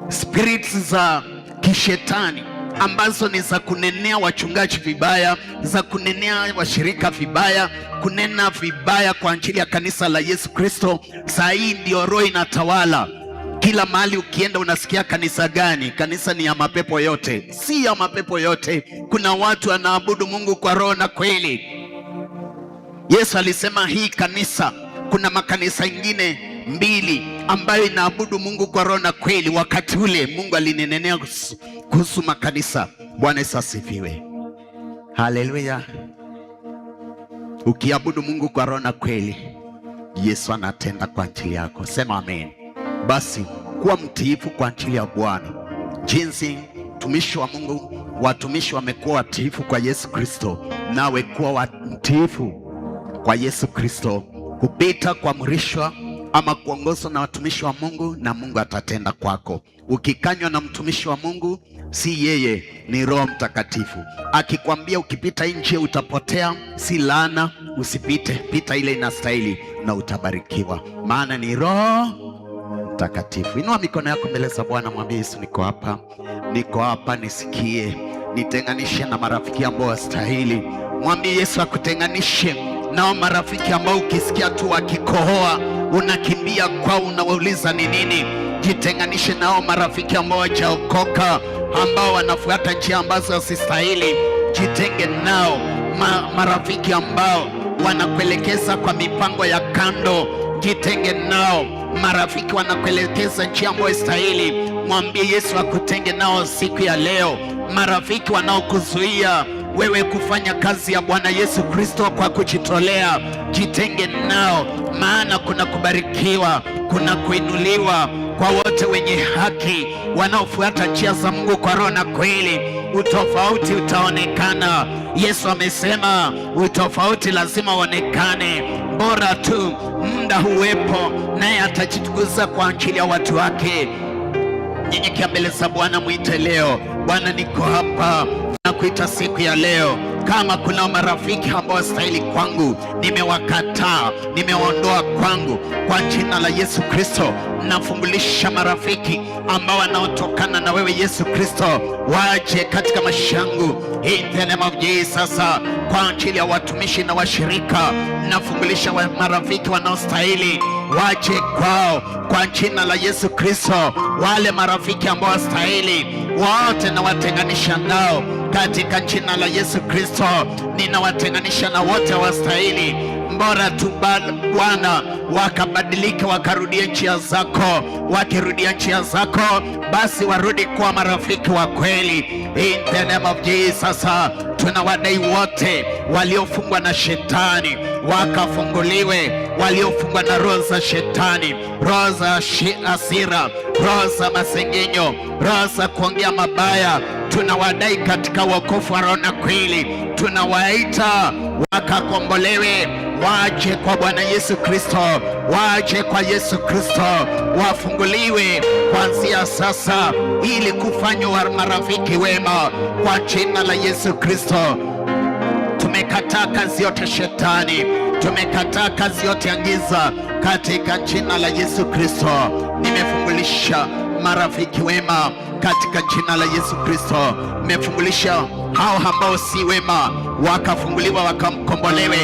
spirits za kishetani, ambazo ni za kunenea wachungaji vibaya, za kunenea washirika vibaya, kunena vibaya kwa ajili ya kanisa la Yesu Kristo. Saa hii ndio roho inatawala. Kila mahali ukienda unasikia kanisa gani? Kanisa ni ya mapepo yote. Si ya mapepo yote. Kuna watu wanaabudu Mungu kwa roho na kweli. Yesu alisema hii kanisa, kuna makanisa ingine 2 ambayo inaabudu Mungu kwa roho na kweli. Wakati ule Mungu alinenea kuhusu makanisa. Bwana Yesu asifiwe. Haleluya. Ukiabudu Mungu kwa roho na kweli, Yesu anatenda kwa ajili yako. Sema amen. Basi kuwa mtiifu kwa ajili ya Bwana. Jinsi mtumishi wa Mungu, watumishi wamekuwa watiifu kwa Yesu Kristo, nawe kuwa mtiifu kwa Yesu Kristo, kupita kuamrishwa ama kuongozwa na watumishi wa Mungu, na Mungu atatenda kwako. Ukikanywa na mtumishi wa Mungu, si yeye, ni Roho Mtakatifu. Akikwambia ukipita nje utapotea, si laana, usipite, pita ile inastahili na utabarikiwa, maana ni Roho Mtakatifu. Inua mikono yako mbele za Bwana, mwambie Yesu, niko hapa, nisikie, nitenganishe na marafiki ambao wastahili. Mwambie Yesu akutenganishe nao marafiki ambao ukisikia tu wakikohoa unakimbia kwao, unawauliza ni nini. Jitenganishe nao marafiki ambao hawajaokoka, ambao wanafuata njia ambazo hazistahili. Jitenge nao marafiki ambao wanakuelekeza kwa mipango ya kando. Jitenge nao marafiki wanakuelekeza njia ambayo istahili. Mwambie Yesu akutenge nao siku ya leo. Marafiki wanaokuzuia wewe kufanya kazi ya Bwana Yesu Kristo kwa kujitolea, jitenge nao, maana kuna kubarikiwa, kuna kuinuliwa kwa wote wenye haki wanaofuata njia za Mungu kwa roho na kweli. Utofauti utaonekana. Yesu amesema utofauti lazima uonekane. Bora tu muda huwepo, naye atajitukuza kwa ajili ya watu wake. Nyenyekea mbele za Bwana, mwite leo. Bwana, niko hapa na kuita siku ya leo. Kama kuna marafiki ambao wastahili kwangu, nimewakataa, nimewaondoa kwangu. Kwa jina la Yesu Kristo, nafungulisha marafiki ambao wanaotokana na wewe Yesu Kristo, waje katika maisha yangu in the name of Jesus. Kwa ajili ya watumishi na washirika, nafungulisha marafiki wanaostahili, waje kwao kwa jina la Yesu Kristo. Wale marafiki ambao wastahili wote nawatenganisha nao katika jina la Yesu Kristo. Ninawatenganisha na wote wastahili. Bora tu Bwana wakabadilike, wakarudie njia zako. Wakirudia njia zako, basi warudi kuwa marafiki wa kweli in the name of Jesus. Tunawadai wote waliofungwa na shetani wakafunguliwe, waliofungwa na roho za shetani, roho za hasira, roho za masengenyo, roho za kuongea mabaya, tunawadai katika wokovu wa roho na kweli. Tunawaita wakakombolewe, waje kwa Bwana Yesu Kristo, waje kwa Yesu Kristo, wafunguliwe kuanzia sasa, ili kufanywa marafiki wema kwa jina la Yesu Kristo. Tumekataa kazi yote shetani, tumekataa kazi yote ya giza katika jina la Yesu Kristo. Nimefungulisha marafiki wema katika jina la Yesu Kristo. Nimefungulisha hao ambao si wema, wakafunguliwa, wakamkombolewe,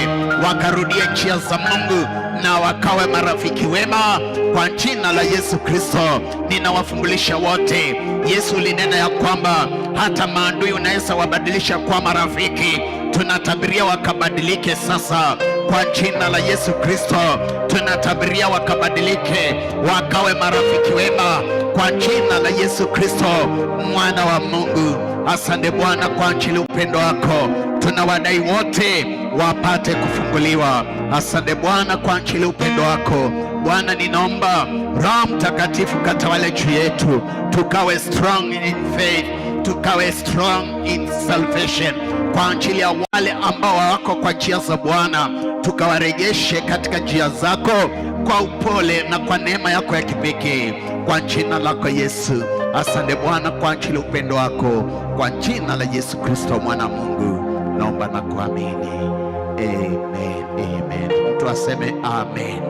wakarudia njia za Mungu na wakawe marafiki wema kwa jina la Yesu Kristo. Ninawafungulisha wote. Yesu linena ya kwamba hata maadui unaweza wabadilisha kwa marafiki. Tunatabiria wakabadilike sasa kwa jina la Yesu Kristo. Tunatabiria wakabadilike, wakawe marafiki wema kwa jina la Yesu Kristo, mwana wa Mungu. Asante Bwana kwa ajili upendo wako. Tunawadai wote wapate kufunguliwa. Asante Bwana kwa ajili upendo wako. Bwana, ninaomba Roho Mtakatifu katawale juu yetu, tukawe strong in faith, tukawe strong in salvation. Kwa ajili ya wale ambao wako kwa njia za Bwana, tukawarejeshe katika njia zako kwa upole na kwa neema yako ya kipekee, kwa jina lako Yesu. Asante Bwana kwa ajili upendo wako, kwa jina la Yesu Kristo mwana Mungu naomba na kuamini. Amen, amen. Mtu aseme amen.